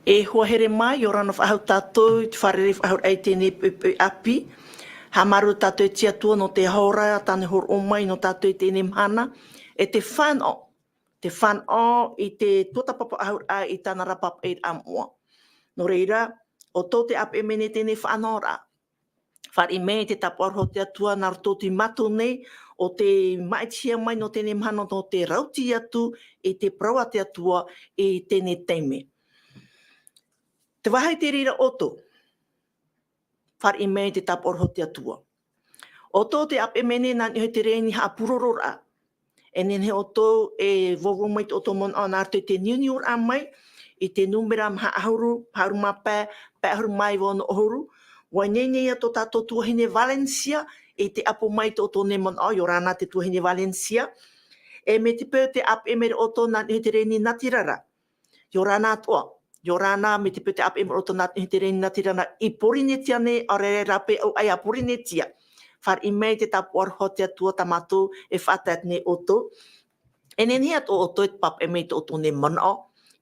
E hoa here mai, o rana whahau tātou, te wharere whahau ei tēnei api, ha maru tātou e tia tua no te haora, tāne hor o mai no tātou e tēnei mhana, e te whanau i te tuatapapa ahau a i tāna rapapa e amua. No reira, o tō te api e mene tēnei whanau rā. Whar i mei te tapuarho te atua nā roto ti matu nei, o te maitia mai no tēnei mhana no te rauti atu, i te praua te atua i tēnei teime. Te wahai te rira oto, whar i mei te tapuarho te atua. O tō te api e mene nā niho te reini ha puroro rā. E nene o tō e vovo mai te oto mon ana arte te niuni ora mai, i te numera maha ahuru, hauru mapē, pē ahuru mai wano ohuru, wai nene ia tō tātou tuahine Valencia, i te apo mai te oto ne mon o, i rāna te tuahine Valencia, e me te pēo te api e mere oto nā niho te reini Natirara, i rāna toa, i rāna me te pēo te api e mere oto nā niho te reini Natirara, i porinetia ne, a re rape au ai a porinetia. Whar i mei te tapuarho te atua tamatu e whatat ne oto. E nene ato oto e pap e mei te oto ne mana,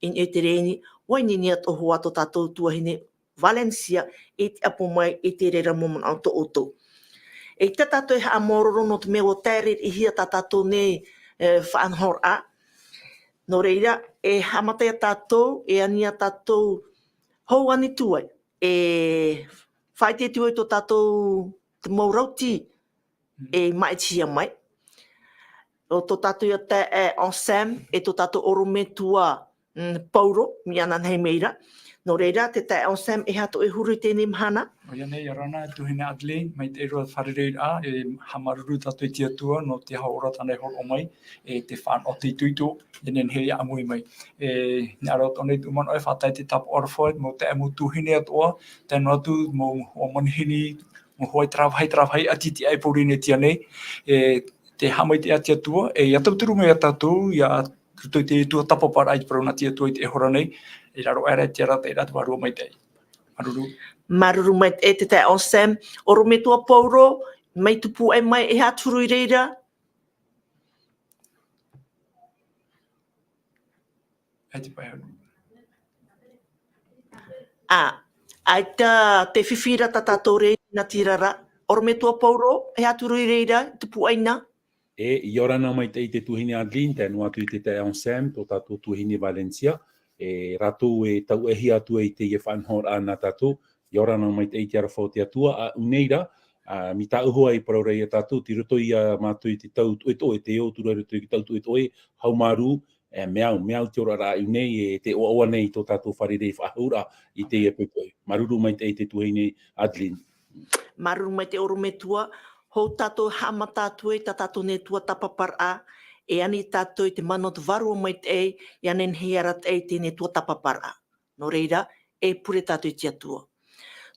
in e te reini, wai nene ato hoa to tātou tuahine Valencia, i te apo mai i te reira momon au to oto. E te tātou e haa mororo no te mea o tēre i hia tā tātou ne whaanhor a. No reira, e hamatea tātou, e ania tātou hou ani tuai. E whai te tuai to tātou te maurauti e maitia mai. O tō tātou ia te Ensem, e tō tātou orome tua pauro, mi ana nei meira. No reira, te Ensem e hato e huru tēnei mhana. O ia nei, rana, tuhine Adelaide, mai te roa wharereir a, e hamaruru tātou i tia tua, no te haora tāne hor o mai, e te whan o te tuito, e nen hei a amui mai. E nā rau tōnei tuman oi whatai te tapu orwhoit, mo te amu tuhine atoa, tēnu atu, mo o manihini, mo hoi trawhai atiti ai porine tia nei, te hamai te atia tua, e atauturu mai atatu, ia tutoi te tua tapapara ai parau na tia tua i te hora nei, e raro ere tia rata i ratu warua mai tei. Maruru. Maruru mai e te Ensem, oro me tua pauro, mai tupu e mai e haturu i reira. Ai te pai haru. Ai te whiwhira ta tātou rei na tirara. Oro me tua pauro, e aturu i reira, te puaina. E i orana mai te i te tuhine Adlin, tēnu atu i te Ensem, tō tātou tuhine Valencia. E ratu e tau ehi atu e te i e whanhor ana tātou. I orana mai te i te arafau te atua. A uneira, mi tā uhua i paraurei e tātou, ti roto i a mātou i te tau tuetoe, te o tura roto i te tau tuetoe, haumaru, meau te ora rā i nei, e te oa nei tō tātou wharerei whahura i te i a pukoe. Maruru mai te i te tuhine Adlin. Maruru mai te oro me tua, hou tātou hama tātou e tātou ne tua tapapar a, e ani tātou i te manot varua mai te e, i anen hearat e te ne tua tapapar a. No reira, e pure tātou i tia tua.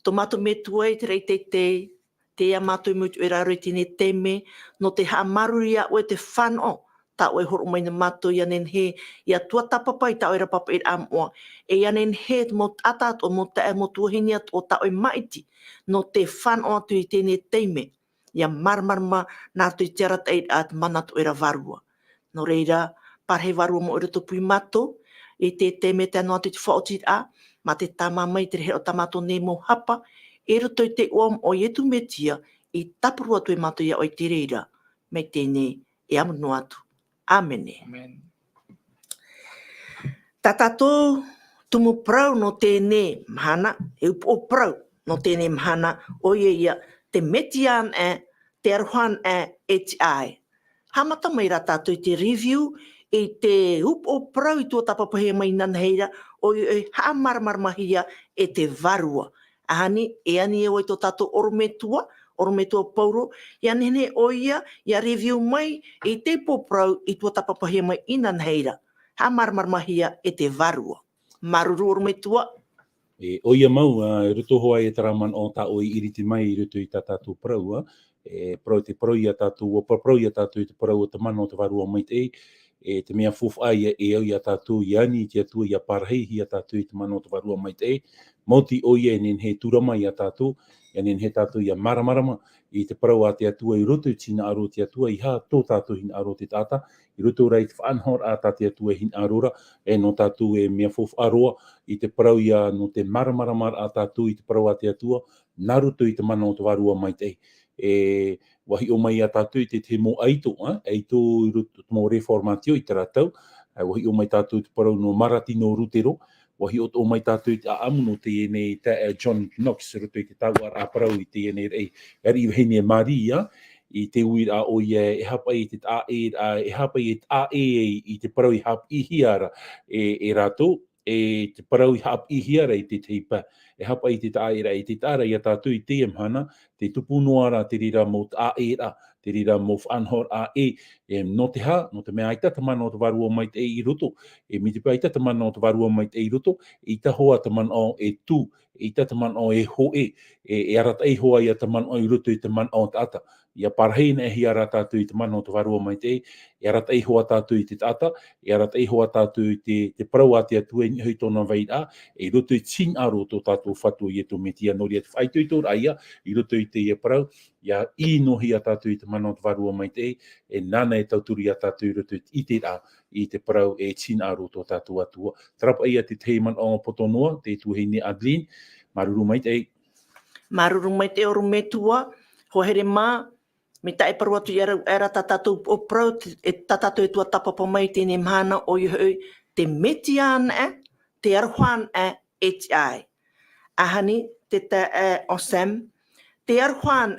Tō mātou me tua e te rei te a mātou i mutu e raro i tine teme, no te haa maruria o e te whanau, tā oe horo mai na mātou i anen he, i a tua tapapai tā oe rapapa i amoa, e anen he mo atat o mo te e mo tuahini atu o tā oe maiti, no te whanau atu i tine teime, i a marmarma nā tu i te arata i at manatu e ra varua. No reira, parhe varua mo ira tupu i mātou, i te teime te anu atu i te whaoti a, ma te tāma mai te rehero tamato ne mo hapa, e roto i te oam o ietu metia, i tapuru atu i mātou ia o i te reira, me tēnei e amunu atu. Amene. Amen. Tā tātou tumu prau no tēnei mhana, e upo prau no tēnei mhana, o ia te metian e, te aruhan e te ai. Hamata mai rā tātou i te review, i te upo prau i tō tapapahia mai nanheira, o i haa marmarmahia e te varua. Ahani, e ani e oi tō tātou orometua pauro, i anene o ia review mai i te poprau i tō tapapahia mai i nanheira. Haa marmarmahia e te varua. Maruru orometua. E oia mau, ruto hoa e taraman o tā oi iriti mai i ruto i tā tātou prau, prau te prau ia tātou, o prau ia tātou i te prau o te mana o te varua mai te te mea fufai e au ia tātou i ani te atua ia parhei ia tātou i te mano te varua mai te mauti o ia nen he turama ia tātou ia nen he tātou ia maramarama i te parau a te atua i roto i tina aro te atua i ha tō tātou hin aro te tata i roto rei te whaanhor a tā te atua hin arora no tātou e mea fofu aroa i te parau ia no te maramaramar a tātou i te parau a te atua nā roto i te mano te varua mai te wahi o mai a tātou i te mo aito, aito i roto mo reformatio i te ratau, wahi o mai tātou te parau no marati no rutero, wahi o mai tātou i te aamu no te ene John Knox, roto i te tau ar aparau i te ene rei, ari i hene Maria, i te uira o ia e hapa i te i te parau i hap i hiara e rato, e te parau i hap i hiara i te teipa, e hapa i te taera i te tāra i a tātou i te emhana, te tupu noara te rira mo taera, te rira mo whanhor a no te ha, no te mea aitata mana o te varua mai te i roto, mi te pia aitata mana o te varua mai te i roto, i ta hoa te mana o e tū, i ta mana o e hoe, e arata e hoa i a te mana o i roto i te mana o tata. Ia parheina e hi ara tātou i te mana o te varua mai te, e arata e hoa tātou i te tata, e arata e hoa tātou i te parau a te atua i hui tōna veira, e roto i tin aro tō tātou whatu i e tō metia nori at whaitu i tō raia, i roto i te ia parau, ia i nohi a tātou i te mana o te varua mai te, e nana e tauturi a tātou i roto i te rā, i te parau e tin aro tō tātou atua. Tarapa ia te te man o potonoa, te tuhine Adeline, maruru mai te. Maruru mai te oru me tua, ho here mā, me tae paru atu i era tātou o prau, e tātou e tua tapapa mai tēne mhana o i hui, te metian te aruhan HI. Ahani, te o Sam, te aruhan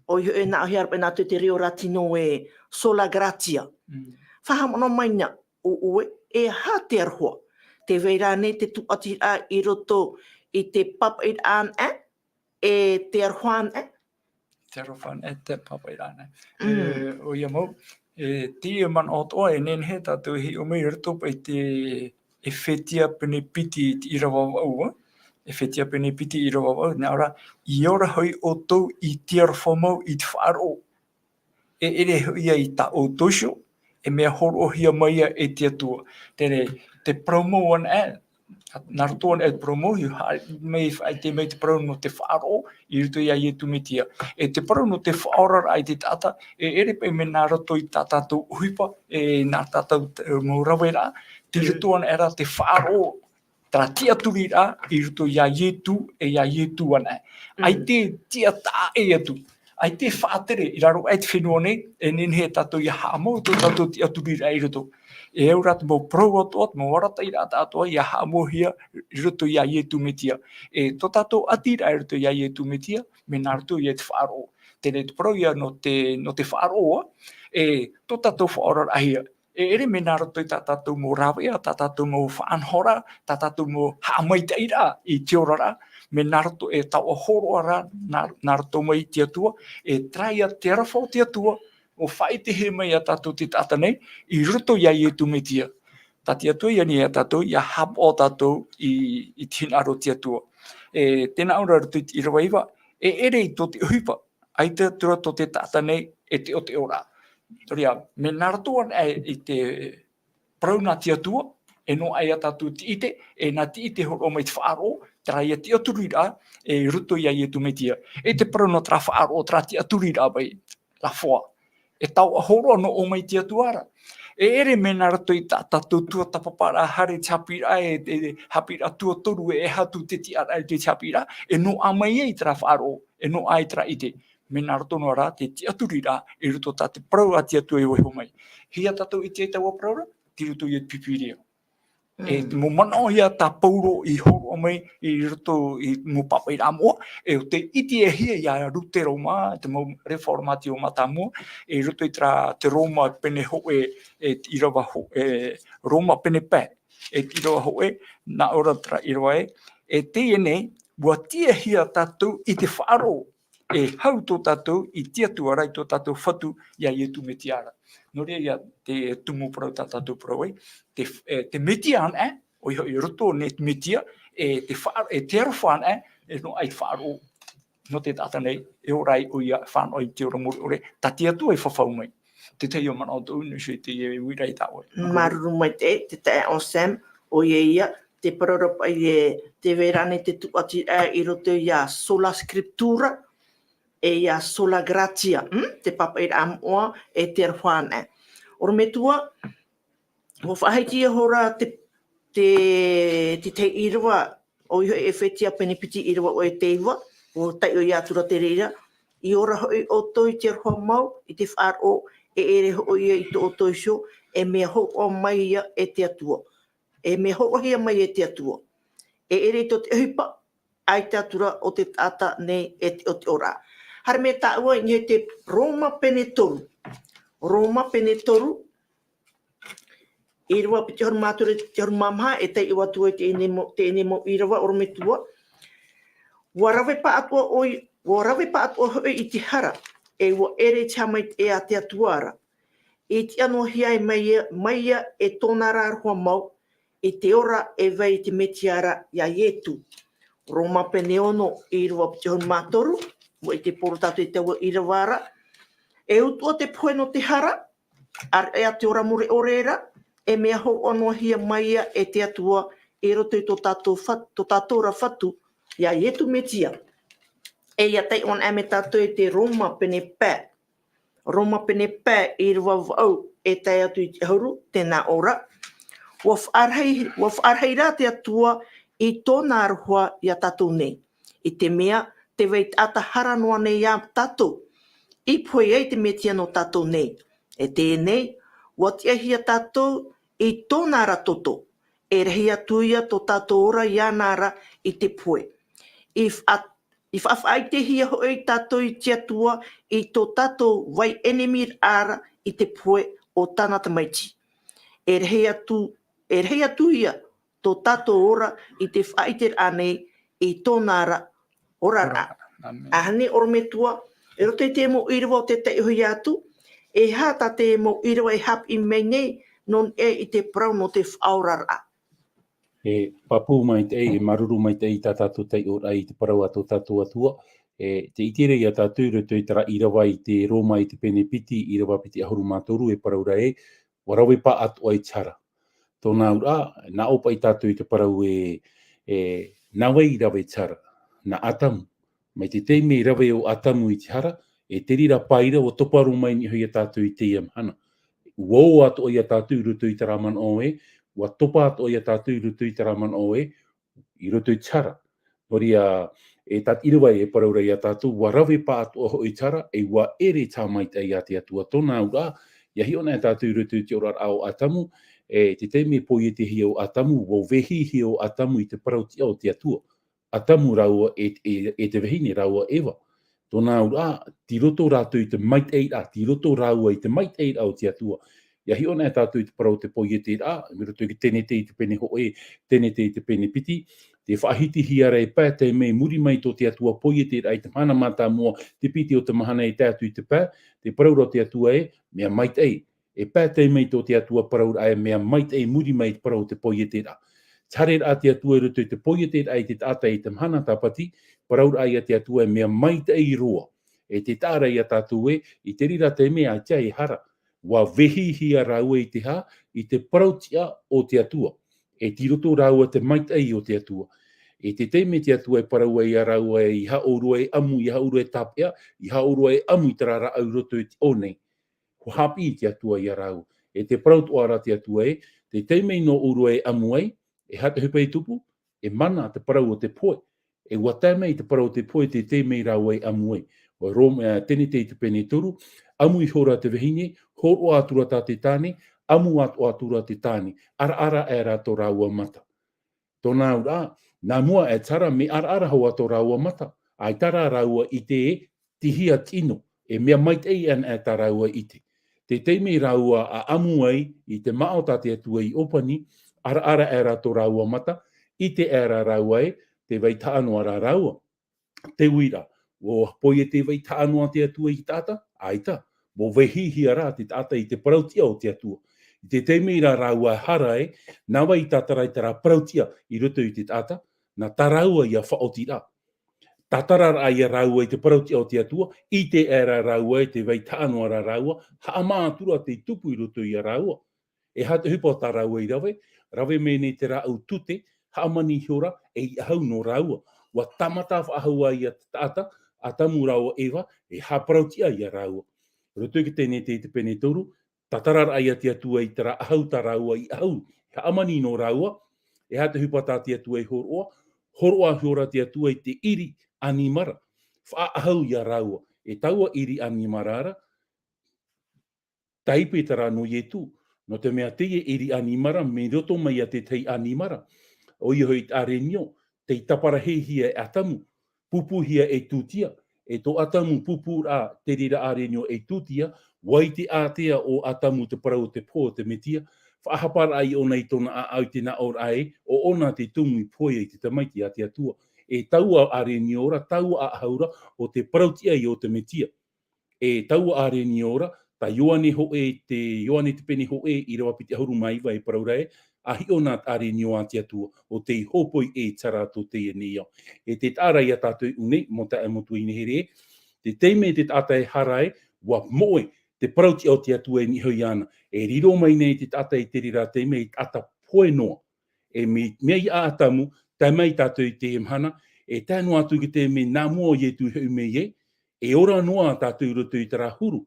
o i hui na ahi arpa nātou te rio ratino e sola gratia. Whahamono mai na o ue, e ha te aruhua. Te veirane te tu ati a i roto i te papa i an e te aruhan Te aruhan te papa i rana. O ia mau, tia man o toa e nen he tātou hi o mei ratopa i te e whetia pene piti i rawa wau, e whetia pene piti i rawa wau, nā ora, i ora hoi o tau i te aruwhamau i te whaaro. E ere hoi i ta o tosho, e mea horo hia maia e te atua. Te promo an nā rotoan e promo, mei te parau no te whaaro, i ruto ia i e tumitia. E te parau no te whaora ai te tata, e ere pei me nā roto i tātou uhipa, e nā tātou maurawera, te rotoan era te whaaro, tra tia turi rā, i ruto ia i tu, e ia i tu ana. Ai te tia tā e atu. Ai te whaatere, i raro ai te whenua nei, e nenhe tātou i hāmau, tō tātou tia turi rā i ruto. E au rata mō prau atoa, mō warata i rata atoa, i a hāmau hia, i ruto ia i tu metia. E tō tātou atira i ruto ia i tu metia, me nā ruto i te whaaro. Tēnei te prau ia no te whaaroa, e tō tātou whaora ahia. E ere me nā roto i tā tātou mō rawea, tā tātou mō whaanhora, tā tātou mō hāmaiteira i te orara, me nā roto e tau ahoro ara, nā roto mai te atua, e traia te arafau te atua, o whai te he mai a tātou te tata nei, i roto ia i e tumetia. Tā te atua ia ni a tātou, ia hap o tātou i tina aro te atua. E tēnā aura roto i rawaiwa, e ere i tō te uhipa, ai te atua tō te tata nei, e te o te ora. Toria, me nā rotoan i te prauna te atua, e no ai a tātou te ite, e nā te ite horo mai te whaaro, tra ia te aturira, e ruto ia i e tumetia. E te prauna tra whaaro, tra te aturira bai, la whoa. E tau ahoro no o mai te atuara. E ere me nā rato i tātou tua tapapara hare te hapira, e hapira tua toru e hatu te tiara te hapira, e no amai ei tra whaaro, e no ai tra ite. Me nā rato no ara, te aturira, e ruto tā te prau a te atu e weho mai. Hia tātou i te taua praura, ti ruto i e pipiria. E mo mana o hia tā pauro i horo mai, i ruto i mo papa i rā mua, e o te iti e hia i a rute Roma, te mo reformati o mata mua, e ruto i tra te Roma pene hoe, i rawa hoe, Roma pene pē, e i rawa hoe, nā ora tra i rawa e te ene, bua tia hia tātou i te whaaro, e hau tō tātou i tia tuarai tō tātou whatu ia i e tu me tiara. Nore ia te tumu prau tātou prau te metia an o i roto ne metia, e te arwhan e no ai whaaro no te tata nei, e orai o ia whanau i te ora mori ore, ta tia tu e whawhau mai. te te o man o tu nu se te e wirai tawe. Maruru mai te te on Sam, o ia, te parorapa te verane te tuati i roto ia sola scriptura, e ia sola gratia, te papa i amoa e te arwhane. Oro me tua, ho whaheiti e hora te irawa, o iho e whetia penipiti irawa o e te iwa, o tai o ia tura te reira, i ora hoi o toi te arwha mau, i te whaaro, e ere ho ia i to o toi sho, e mea ho o mai ia e te atua. E mea ho o hia mai e te atua. E ere to te hipa, ai te atura o te tata nei o te ora. Hare me ta ua i te Roma pene toru. Roma pene toru, i rua piti horu māture te horu mamha, e tei iwa tua te enemo i rawa oro me tua. Warawe pa atua hoi i te hara, e wa ere te hamai e a te atuara. I te anō hiai maia e tōna rārua mau, i te ora e vei te metiara ia ietu. Roma pene ono i rua piti horu mātoru, mo i te poro tatu i teua i rawara. E utua te poeno te hara, e a te ora more orera, e mea ho ono hia maia e te atua e roto i tō tātou ra whatu ia ietu metia. E ia tei on ame tātou i te Roma pene pē. Roma pene pē i rua wau e tei atu i te hauru, tēnā ora. Wa whaarhei rā te atua i tōna aroha ia tātou nei. I te mea, te wei ata hara noa nei ia tātou. I poe ei te metia no tātou nei. E tēnei, wa te ahia tātou i tōna ara toto. E rehi atuia tō tātou ora ia nara i te poe. I whaafai te hia hoi tātou i te atua i tō tātou wai enemy ara i te poe o tāna tamaiti. E rehi atuia tō tātou ora i te whaiter anei i tōna ara ora rā. Ahane oro me tua, e roto i te mo irawa o te tei hui atu, e hata te mo irawa e hap i mei nei, non e i te prau no te whaora rā. E papu mai te e maruru mai te i tā tātou tei ora i te parau ato tātou atua. E te itere i a tātou roto i tara irawa i te Roma i te pene piti, irawa piti ahuru mātoru e paraura e, warawe pa atu ai tara. Tōna ura, nā opa i tātou i te parau nawe i rawe tara, na atamu. Mai te teime i rawe o atamu i te hara, e te rira paira o toparu mai ni hui a tātou i te iamhana. Wau atu i a tātou i roto i tara man oe, wa topa atu i a tātou i roto i tara man oe, i roto i tara. Nori e tat irawa e paraura i a tātou, wa rawe pa atu o i tara, e wa ere tā mai te i a te atua. Tōna ura, ia hi ona e tātou i roto i te ora ao atamu, e te teime po i te hi o atamu, wau vehi hi o atamu i te parau tia o te atua. Atamu raua e te vehine raua ewa. Tōna ura, ti roto rātou i te mait eira, ti roto raua i te mait eira o te atua. Ia hi ona e tātou i te parau te poi e te rā, me roto i tēne te i te pene hoe, tēne te i te pene piti, te whaahiti hiara e pā te mei muri mai tō te atua poi e te rā i te mana mata mua, te piti o te mahana e tātou i te pā, te parau ro te atua e, mea mait ei. E pā te mei tō te atua parau rā e mea mait ei muri mai te parau te poi e te rā. Tare rā te atua i roto i te poi e te rā i te tātai i te mahana tāpati, parau rā i te atua e mea mait ei roa. E te tāra i a tātou e, i te rira te mea a tia i hara. Wa vehi hia raua i te hā, i te parautia o te atua. E tiroto raua te mait ei o te atua. E te teime te atua e paraua i a raua e i haurua e amu, i haurua e tapea, i haurua e amu i tara au roto i te onei. Ko hapi i te atua i a rau. E te parautua ara te atua e, te teime no urua e amu ei, e hata hupa i tupu, e mana te parau o te poe. E watame i te parau o te poe te teime raua e amu ei. Wa Roma tēne te i te pene turu, amu i hora te vehine, horo atura tā te tāne, amu atu atura te tāne, ara e rato raua mata. Tōna ura, nā mua e tara me ara hau ato raua mata, ai tara raua i te tihia tino, e mea mait ei an e tā raua i te. Te teime raua a amu ai, i te mao tā te atua i opani, ara e rato raua mata, i te era raua e, te vai tāno ara raua. Te uira. O poi e te wei tānoa te atua i tāta, aita, mo wehihi ara te tāta i te parautia o te atua. I te temeira raua hara e, nawa i tātara i tara parautia i roto i te tāta, na taraua i a whaoti rā. tatara ai a raua i te parauti o te atua, i te era raua i te vei tānoa ra raua, haa mātura te tupu i roto i a raua. E hata hupa o tā raua i rawe mene te rau tute, haa mani hiora e i ahau no raua. Wa tamata whaahua i a tata, a tamu raua ewa, e haa parauti ai a raua. Roto i ke tēne te pene toru, tatara ai a te atua i te ra ahau tā raua i ahau, haa mani no raua, e hata hupa tā te atua i horoa hiora te atua i te iri animara. Whaahau i a raua. E taua iri animara ara, taipe te rā no ietu. No te mea teie iri animara, me roto mai a te tei animara. O i hoi are nio, te tapara hehia e atamu, pupuhia e tūtia. E to atamu pupu rā, te rira are nio e tūtia, wai te ātea o atamu te parau te pō te metia, whaahapara ai ona i tona a au te na or ai, o ona te tumu i poia i te tamaiti a te atua. E taua are ni ora, taua a haura, o te parautia i o te metia. E taua are ni ora, ta ioane ho e te ioane te pene ho e i rawa piti ahuru maiwa e paraurae, a hi ona are ni o te atua, o te hopoi e tarato te e ni au. E te tāra i a tātou unei, mo ta e motu i nehere, te teime te tātai harae, wa moe, te parauti o te atua e ni hoi ana. E riro mai nei te tātai te rira teime i tata poe noa. E mea i a atamu, tai mai tātou i te mhana, e tānu atu ki te me nā mua i e tu heu me ye, e ora noa tātou i roto i tara huru.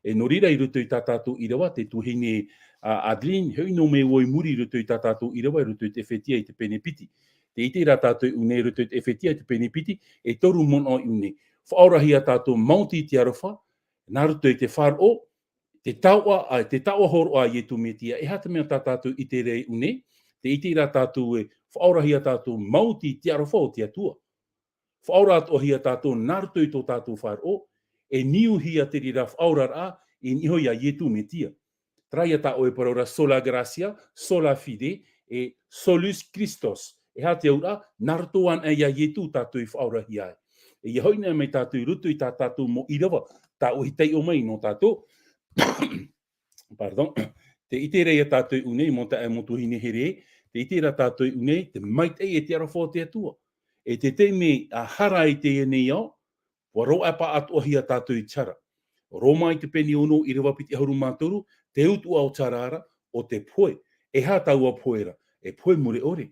E no rira i roto i tātou i rawa, te tuhine Adeline, heu no me oi muri roto i tātou i rawa, roto i te whetia i te penepiti. Te ite rā tātou une roto i te whetia i te penepiti, e toru mono i une. Whaorahi a tātou maunti te arofa, nā roto i te wharo, te taua horo a i e tu metia, e hata mea tātou i te rei une, te ite rā tātou e whaorahi a tātou maunti te arofa o te atua. Whaora atohi a tātou nārtu i tō tātou wharo, e niuhi a te rira whaora a, e nihoi a ietu me tia. Trai a tā oe paraura sola gracia, sola fide, e solus Christos. E hā te aura, nārtu an e a ietu tātou i whaora hi ai. E i hoina me tātou i rutu i tā tātou mo irawa, tā ohi tei o mai no tātou. Pardon. Te ite rei a tātou unei, mo ta e motu hine here, te ite rei a tātou unei, te maitei e te arafo te atua. E te teime a hara i te nei au, wa roa pa atohi a tātou i tara. Roma i te peni ono i rewa piti ahuru mātoru, te utu au tarara o te poe. E hā taua poera, e poe mure ore.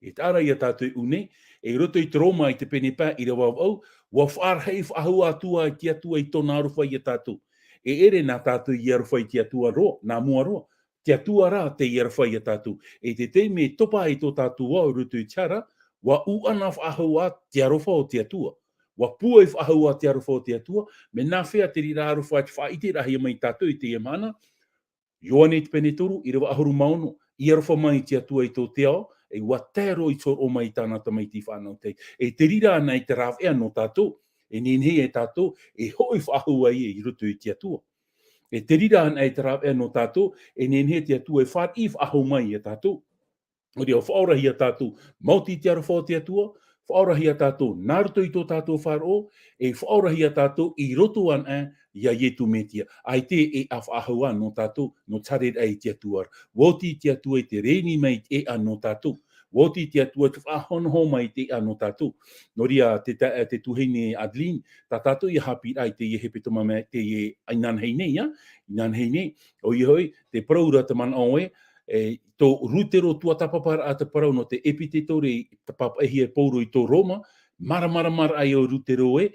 E tāra i a tātou une, e roto i te Roma i te peni pā i rewa au, wa whaarhei whahu atua i te atua i tōna aruwha i a tātou. E ere nā tātou i aruwha i te atua roa, nā mua roa. Te atua rā te i aruwha i a tātou. E te teime topa i tō tātou au roto i tara, wa uana whaahua te arofa o te atua. Wa pua i whaahua te arofa o te atua, me nā whea te rira arofa te whaite rahi mai tātou i te emana, Ioane te pene toru, i rewa ahuru maono, i arofa mai te atua i tō te ao, e wa tēro i tō o mai tāna tamaiti whanau te. E te rira ana i te rāwea no tātou, e nenei e tātou, e hoi whaahua i roto i te atua. E te rira ana i te rāwea no tātou, e nenei te atua e whaat i whaahau mai e tātou. Ori au whaorahi a tātou mauti te arofa o te atua, whaorahi a tātou nāruto i tō tātou wharo, e whaorahi a tātou i roto an ia ietu metia. Ai te e a whaahua no tātou, no tarer ai te atua. Woti te atua i te reini mai e a no tātou. Woti te atua te whaahonho mai te a no tātou. Noria te tuhine Adeline, tā tātou i hapi ai te i hepetoma me te i ainan heinei, ja? Ainan heinei. O i hoi, te praura te man oe, tō rutero tua tapapara a te parau no te epitetori te papahi e pouro i tō Roma, mara ai o rutero e,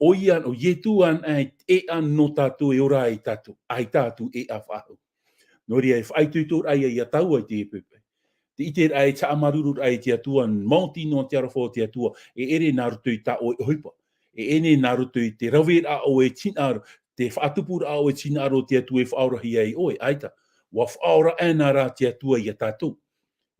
oian o ietuan e an no tātou e ora ai tātou e a whahu. Nori ai whaituitor ai a tau ai te epepe. Te iter ai ta amarurur ai te atua, mauti no te arafo te atua, e ere naruto i ta o hoipa. E ene naruto i te rawera a o e tinaaro, te whaatupura a o e tinaaro te atua e whaorahi ai oe, aita. Wa whaora ena rā te atua i a tātou.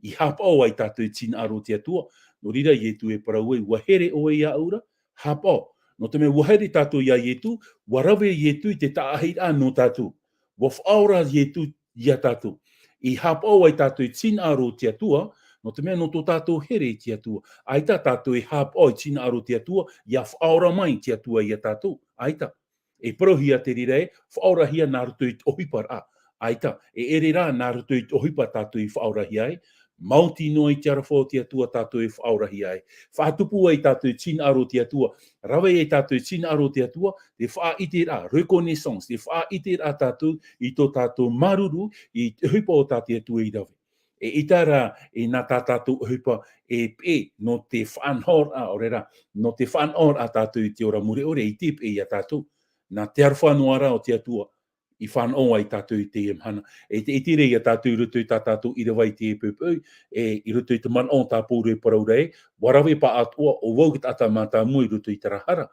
I hapau ai tātou i tinaaro te atua. No rira i etu e parau e, wahere o e a aura, hapau. No te me wahere tātou i a etu, warawe i etu i te taahira no tātou. Wa whaora i etu i a tātou. I hapau ai tātou i tinaaro te atua, no te mea no tō tātou here te atua. Aita tātou i hapau i tinaaro te atua, i a whaora mai te atua i a tātou. Aita. E parohia te rira e, whaora hia nā ruto i ohipar a. Aita, e ere rā nā ruto i ohipa tātou i whaorahi ai, Mauti no i te arafo te atua tātou e whaurahi ai. Whātupu ai tātou tina aro te atua. Rawe e tātou tina aro te atua, te wha ite rā, reconnaissance, te wha ite rā tātou i tō tātou maruru i hupa o tātou atua i rawe. E itara e nā tātou hupa e pe no te whanhor a orera, no te whanhor a tātou i te ora mure ore i te pe i a tātou. Nā te arwhanuara o te atua. I whanau ai tātou i te mhana. E te itire i a tātou i rutu i tātou i rawai te e pupui, i rutu i te man o tā pūre parau rei, warawe pa atua o waugat ata mā tā mui rutu i te rahara.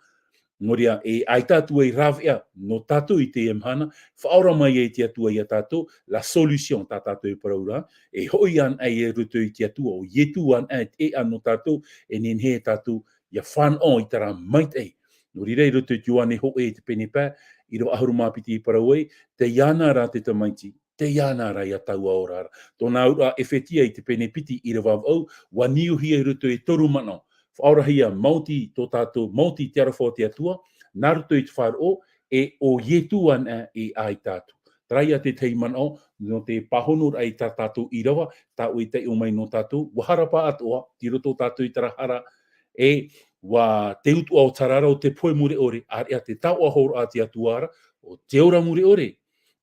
Ngoria, ai tātou i rawea no tātou i te mhana, whaora mai e te atua i a tātou, la solution tā tātou i parau rā, e hoi an ai e rutu i te atua, o yetu an ai te an no tātou, e nen he tātou, ia whanau i tara mait ei. Nori rei rutu i tuane ho e te pene pā, i ro ahuru mapiti i parawai, te iana rā te tamaiti, te iana rā i a taua o rāra. Tōna ura e whetia i te pene piti i ra wawau, wa niuhia i rutu i toru manao. Whaorahia mauti tō tātou, mauti te arafo te atua, nā rutu i te whāro, e o yetu ana e ai tātou. Trai a te tei manao, no te pahonur ai tā tātou i rawa, tā ui te umai no tātou, waharapa atoa, ti roto tātou i tarahara, e wa te utu au tarara o te poe mure ore, a te tau ahoro a te atuara, o te ora mure ore,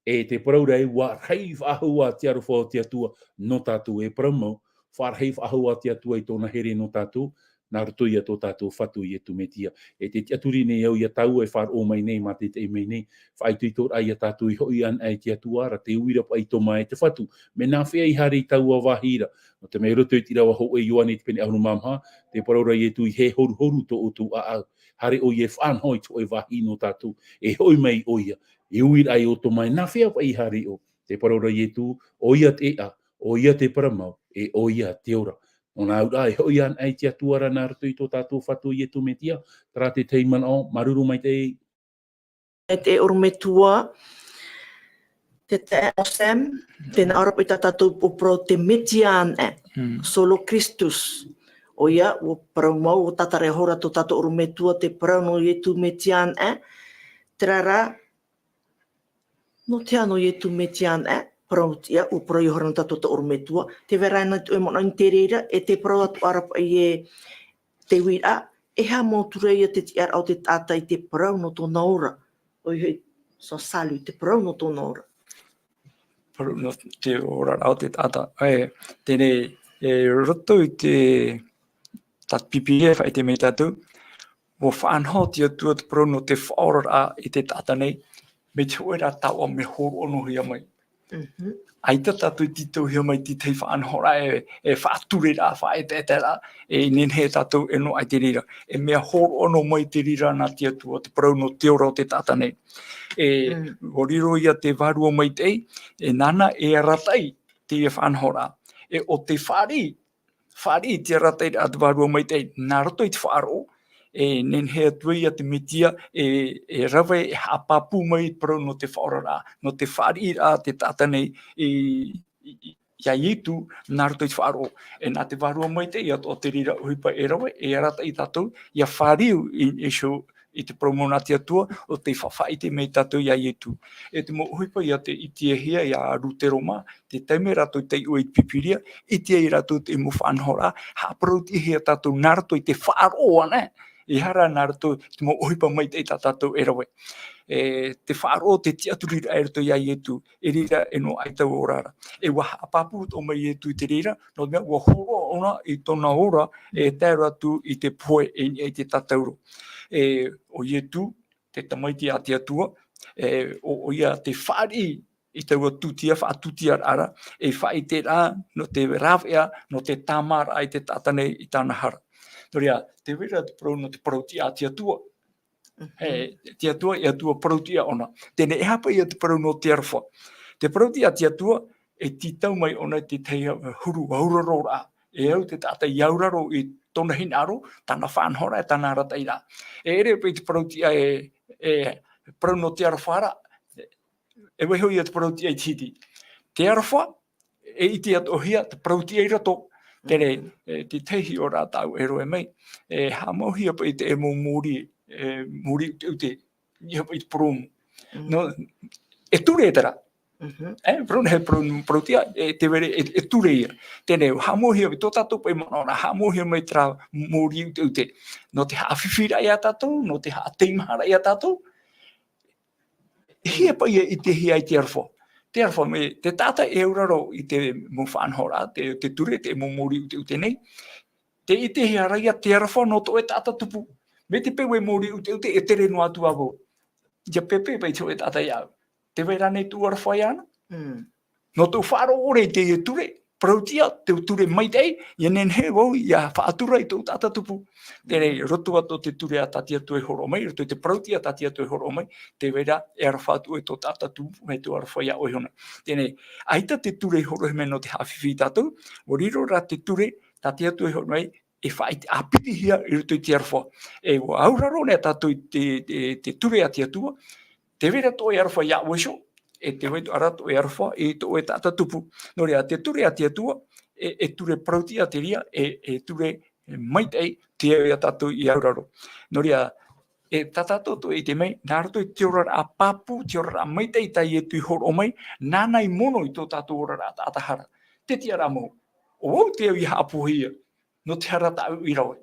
e te paraurei wa reiv ahua te arofo o te atua no tātou e paramau, wha reiv ahua te atua i tōna here no tātou, nā rutu ia tō tātou whatu i e tumetia. E te aturi nei au ia tau e whar o mai nei, ma te te mei nei, whai tui tōr ai a tātou i hoi an ai te atuara, te uira pa i tō mai te whatu, me nā whea i hare i tau a wahira. No te mei rutu i tira wa ho e ioane te pene aunu mamha, te paraura i e tui he horu horu tō utu a au. Hare o i e whanhoi tō e wahi no tātou, e hoi mai o ia, e uira ai o tō mai, nā whea pa i hare o, te paraura i e tū, o ia te a, o ia te paramau, e o ia te ora. O nā ura e hoi an ai te atuara nā rutu i tō tātou whatu i e tumetia, tara te teiman o, maruru mai te ei. E te urumetua, te Sam, tēnā arapa i tā tātou popro te metian e, solo Christus. O ia, o parau mau, o tatare hora tō tātou urumetua, te parau no i tu metian e, te rara, no te ano i tu metian e, parau ia, o parau i hora no tātou ta urumetua, te weraina tu e mona i te reira, e te parau atu arapa i e te wira, e ha mō tureia te tiar au te tāta i te parau no tō naura. O i hei, so salu, te parau no tō naura. Parau no te ora au te tāta. Tēne, roto i te tat PPF ai te mei tātou, o whanho te atua te parau no te whaora i te tāta nei, me te oera tau a me horo ono hia mai. Ai ta tātou i titau hia mai ti tei whanhora e whāture rā, whaete rā, e nen he tātou e no ai te rira. E mea horo ono mai te rira nā te atua, te parau no te ora o te tāta nei. O riro ia te varua mai tei, e nana e aratai te e whanhora. E o te whari te aratai a te varua mai tei, nā roto i te wharo, e nen he atua ia te metia, e rawe e hapapu mai parau no te whaora rā, no te whari rā te tāta nei, ia itu nā roto i te wharo. E nā te varua mai tei, o te rira uhipa e rawe, e aratai tātou, ia whariu i te promona te atua, o te whawhaite mei tātou ia itu. E te mo uhipa ia te itiehia ia Ruteroma, te teime rato i te ui pipiria, itia i rato te mo whanhora, haparau te hea tātou nā rato i te wharoa, ne? I hara nā rato te mo uhipa mai te tātou e rawe. Te wharoa te tiaturira e rato ia itu, e rira e no aitau o rara. E waha apapu o mai itu i te rira, no mea ua horo ona i tōna ora, e te ratu i te poe e te tatauro. O ietu, te tamaiti a te atua, o ia te whari i taua tutia, whaatutia ara, e whai te rā, no te rawea, no te tamara ai te tātane i tāna hara. Noria, te wera te parau no te parautia a te atua. Te atua i atua parautia ona. Tēne e hapa i te parau no te arwha. Te parautia a te atua, e titau mai ona te teia huru auraro rā. E au te tātai auraro i tōna hinaro, tāna whanhora e tāna ratai rā. E ere pe te parautia parau no te arwhara, e weho i te parautia i titi. Te arwha, e iti atohia, te parautia i rato, tere, te tehi o rā tau e roe mai, hamauhi apa i te e mō muri ute, i apa i te promu. No, e ture e tera, Prone he protia te vere e ture ia. Tēnei hamohia tō tātou pai mana ona hamohia mai tra mōri ute. No te hawhiwhira ia tātou, no te hateimahara ia tātou. Hia pai i te hia i te arwha. Te arwha me te tāta e uraro i te mo whanhora, te ture, te mo mōri ute nei. Te i te hia raia te arwha no to e tāta tupu. Me te pewe mōri ute e tere no atu avo. Ia pepe pai tō e tāta iau. Te wera nei tu arwha iana. No tō whāro ore te e ture, prautia, te ture maitei, ia nen he wau, ia whaatura i tō tāta tupu. Tērei, rotua tō te ture a tatia tu e horo mai, roto te prautia tatia tu e horo mai, te wera e arwhātu e tō tāta tupu, me tō arwha ia oihona. Tēnei, aita te ture horo he me no te hawhiwhi tātou, o riro ra te ture tatia tu e horo mai, e whai te apiti hia i roto i te arwha. E o auraro nea tātou te ture a tia tua, te wera tō e arwha ia oisho, e te waitu arato e arwha, e tō e tāta tupu. Nō rea, te ture a tia tua, e ture prautia te ria, e ture maitei te ea tātou i auraro. Nō rea, e tātātou to e te mei, nā rato i te orara a papu, te orara a maitei tai e tui horo mai, nānai mono i tō tātou orara a tātahara. Te tia ramo, o au te au i haapuhia, no te hara tāu i rawe.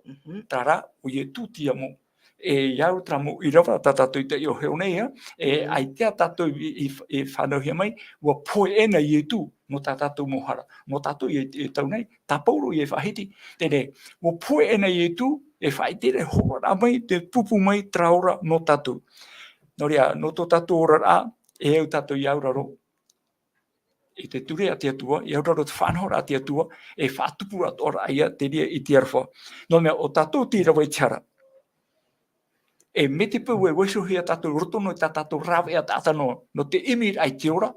Tāra, o i e tūtia mo. E iau tra mo i rawa tātou i te o heo nei, ai tea tātou i whanauhia mai, ua poe ena i e tū no tātou mohara. No tātou i e tau nei, tā pauro i e whahiti. Tēnei, ua poe ena i e tū, e whaitere hora mai, te pupu mai traora no tātou. Nō rea, no tō tātou ora rā, e au tātou i auraro. I te ture a te atua, i auraro te whanhora a te atua, e whātupu at ora aia te ria i te arwha. Nō mea, o tātou ti rawa i tiara. E me te pau e waisohia tātou rotono i tātou rawe a tātano, no te imir ai te ora,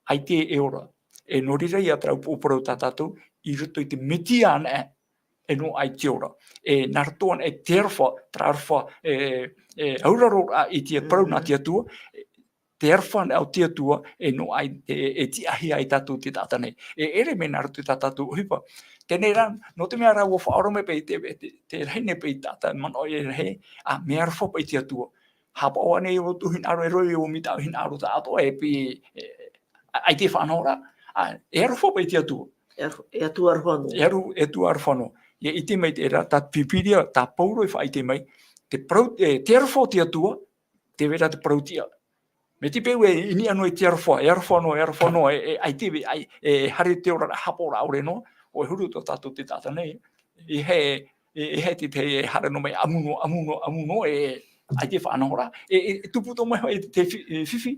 ai te e ora. E no rira i atrau pōporau tātou, i roto i te metia ana e no ai te ora. E naratoan e te arwha, tra arwha, auraro i te parau nā te atua, te arwha au te atua, e no ai e ti ahi ai tātou te tātanei. E ere me narato i tātou hipa. Tēnei ran, no te mea rau o whaorome pei te reine pei tāta mano e rehe, a mea arwha pei te atua. Hapa oa nei o tuhin aro e roi o mitau hin aro tātou e pi ai te whanora, e arwha pei te atua. E atua arwhano. E atua arwhano. Ia ite mei te era, tā pipiria, tā pauro e whai te mei, te arwha te atua, te vera te prautia. Me te peu e ini anu e te arwha, e arwhano, ai te hare te ora hapora aure no, o e huru tō tātou te tāta nei, i he te hara no mai amuno, ai te whanahora, e tupu tō mai hoi te whiwhi,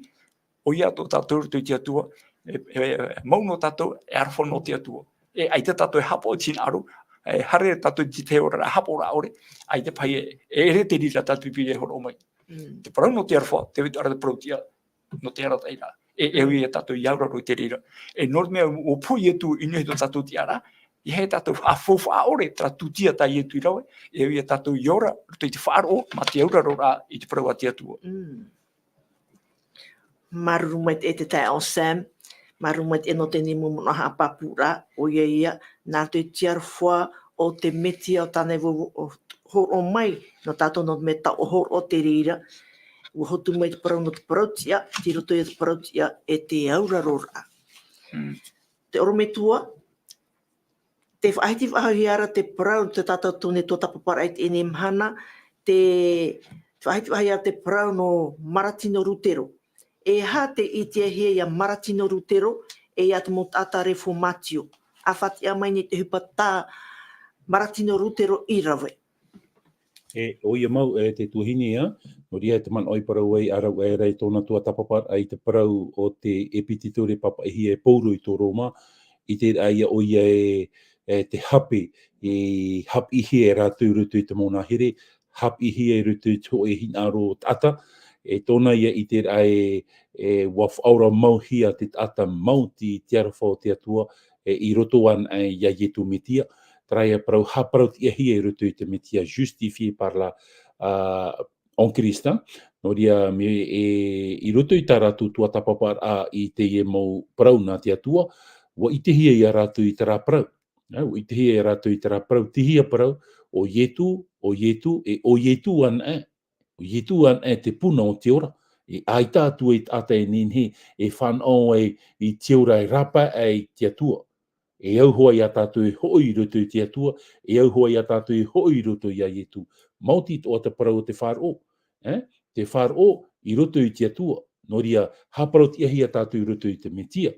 o ia tō tātou tō te atua, mauno tātou e arwha no te atua, ai te tātou e hapo o tina aru, hare tātou te ora hapora aure, ai te pai e re te rira tātou pipi e horo mai. Te parau no te arwha, te vitu ara te prautia, no te ara taira. E ui e tātou iauraro i te rira. E nor mea o pui e tu inu he tō tātou ti ara, i he tātou whawha ore tra tūtia tai e tu i rawe, e ui e tātou iora, ruto i te whaaro, ma te auraro rā i te parau a te atua. Maruru mai e te tai on Sam, maruru mai e no te nimu mona hapapura, o ia, nā te tiarwha o te meti o tāne horo mai, no tātou no meta o horo o te rira, ua hotu mai te parau no te parautia, te roto i te parautia e te auraro rā. Te oro me tua, te whaiti whahiara te parau, te tātou tōne tō tapapara i te ene mhana, te whaiti whahiara te parau no Maratino Rutero. E ha te i te hea ia Maratino Rutero, e ia te mo tāta reformatio. A whati a mai ni te hupa tā Maratino Rutero i rawe. E o ia mau e te tuhini ia, no ria te man oi parau ai arau e rei tōna tua tapapar ai te parau o te epititure papa hi e pouru i tō Roma, i te aia o ia te hapi, e hap ihi e rātou rutu i te mōna here, hap ihi e rutu i tō e hinaro tata, e tōna ia i te ai waf aura mauhia te tata mauti te arwha o te atua, i roto an ai ia yetu metia, traia parau haparau te ihi e rutu i te metia justifié par la en Christa, no ria me i roto i tā rātou tua tapapar a i te e mau parau nā te atua, wa i te hia i a rātou i te rā parau. I te hia i a rātou i te rā parau, te hia parau, o yetu, e o yetu an e. O yetu an e te puna o te ora. E ai tātua e tata e ninhi, e whanau i tiura i rapa e te atua. E au hoa i a tātou i hoi roto i te atua, e au hoa i a tātou i hoi roto i a ietu. Mauti o te parau o te whāro. Te whāro i roto i te atua. Noria haparau ti ahi a tātou i roto i te metia.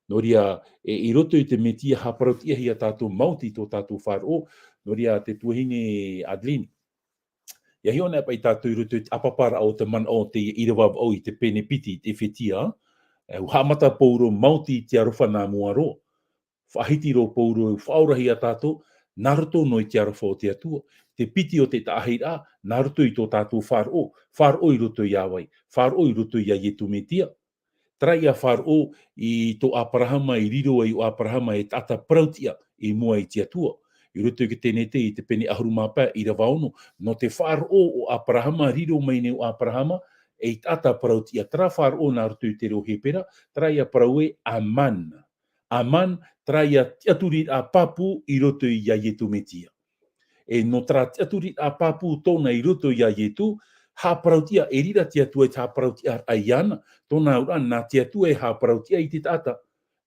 Noria i roto i te metia haparau ti ahi a tātou mauti tō tātou whāro. Noria te tuahine Adeline. Ia hiona pa i tātou i roto i te apapara o te mana o te irawaw au i te pene piti, te whetia. Hamata pauro mauti te arofa nā mua ro. Whahiti ro pauro whaurahi a tātou, naruto no i te arofa o te atua. Te piti o te tāhira, naruto i tō tātou whāro. Whāro i roto i awai. Whāro i roto i a ietu metia. Trai a whāro i tō Abrahama i riro ai o Abrahama e tata prautia i mua i te atua. I roto i tēnei te i te pene ahurumapa i rawaono. No te whāro o Abrahama, riro mai ne o Abrahama, e tata prautia. Tra whāro nā roto i te reo hepera, trai a praue Aman. Aman, trai a tiaturi a papu i roto i a ietu metia. E no tra tiaturi a papu tōna i roto i a ietu, hāparautia, e rira tiatua e hāparautia a iana, tōna ura, nā tiatua e hāparautia i te tata,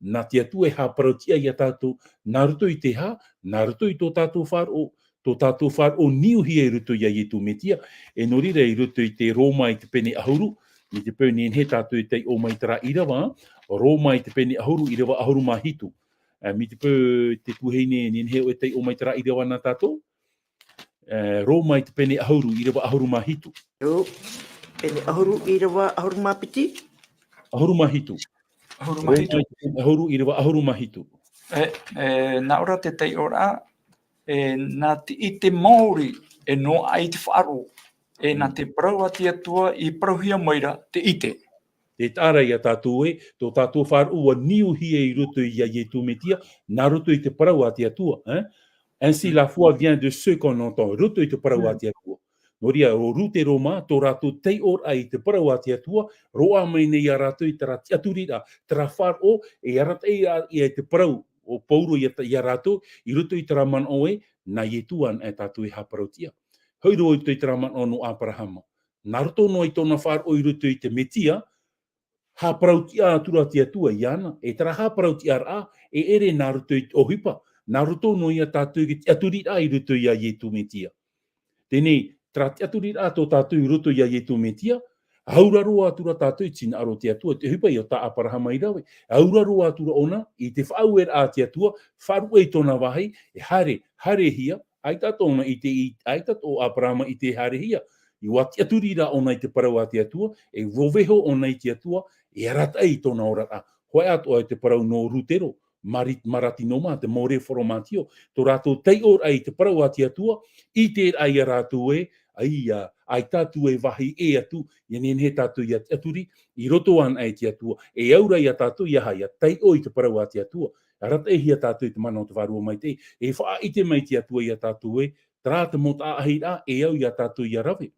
nā tiatua e hāparautia i a tātou, nā roto i te hā, nā roto i tō tātou whāro, tō tātou whāro niuhi e roto i a ietu metia, e no rira i roto i te Roma i te pene ahuru, i te pēne he tātou i te o mai tara irawa, Roma i te pene ahuru, irawa ahuru mahitu. Mi te pō te tuheine ni he o te o mai tara irawa nā tātou, Roma i te pene ahuru, irawa ahuru mahitu. Yo, pene ahuru, irawa ahuru mapiti. Ahuru mahitu. Ahuru mahitu. Roma i te pene ahuru, irawa ahuru mahitu. Nā ora te tei ora, nā te i te Māori e no ai te whāro. Nā te praua te atua i prauhia maira te ite. Te tāra i a tātou e, tō tātou whāro ua niuhi e i roto i a ietu metia, nā roto i te praua te atua. Ainsi la foi vient de ceux qu'on entend. Roto i te praua te atua. Noria, o rute Roma, tō rātou tei ora i te praua te atua, roa mai nei a rātou i tera tiaturira, tera whāro, e aratai i te prau, o pauro i a rātou, i roto i tera man oe, nā ietuan e tātou i haparautia. Hauro i te tera man o no Abrahama. Nā roto no i tōna whāro i roto i te metia, haparautia atura te atua i ana, e tera haparautia ara, e ere nā roto i o hipa, nā roto no i a tātou i te aturira i roto i a ietu metia. Tēnei, tra te aturira tō tātou i roto i a ietu metia, auraro atura tātou i tina aro te atua, te hipa i o tā Abrahama i rawe, auraro atura ona, i te whauer a te atua, wharu e tōna wahai, e hare hia, aitato ona i te aitato Abrahama i te hare hia, i wa te aturira ona i te parau a te atua, e woveho ona i te atua, e aratai tōna ora a, hoi ato ai te parau no rutero, marati noma, te more whoromatio, tō rātou tei ora i te parau a te atua, i te ai a rātou e, ai tātou e wahi e atu, i nen he tātou i aturi, i roto an ai te atua, e aura i a tātou i aha, i a tei o i te parau a te atua, arata e hi a tātou i te mana o te warua mai te, e wha i te mai te atua i a tātou e, tra te mota ahira, e au i a tātou i a rawe.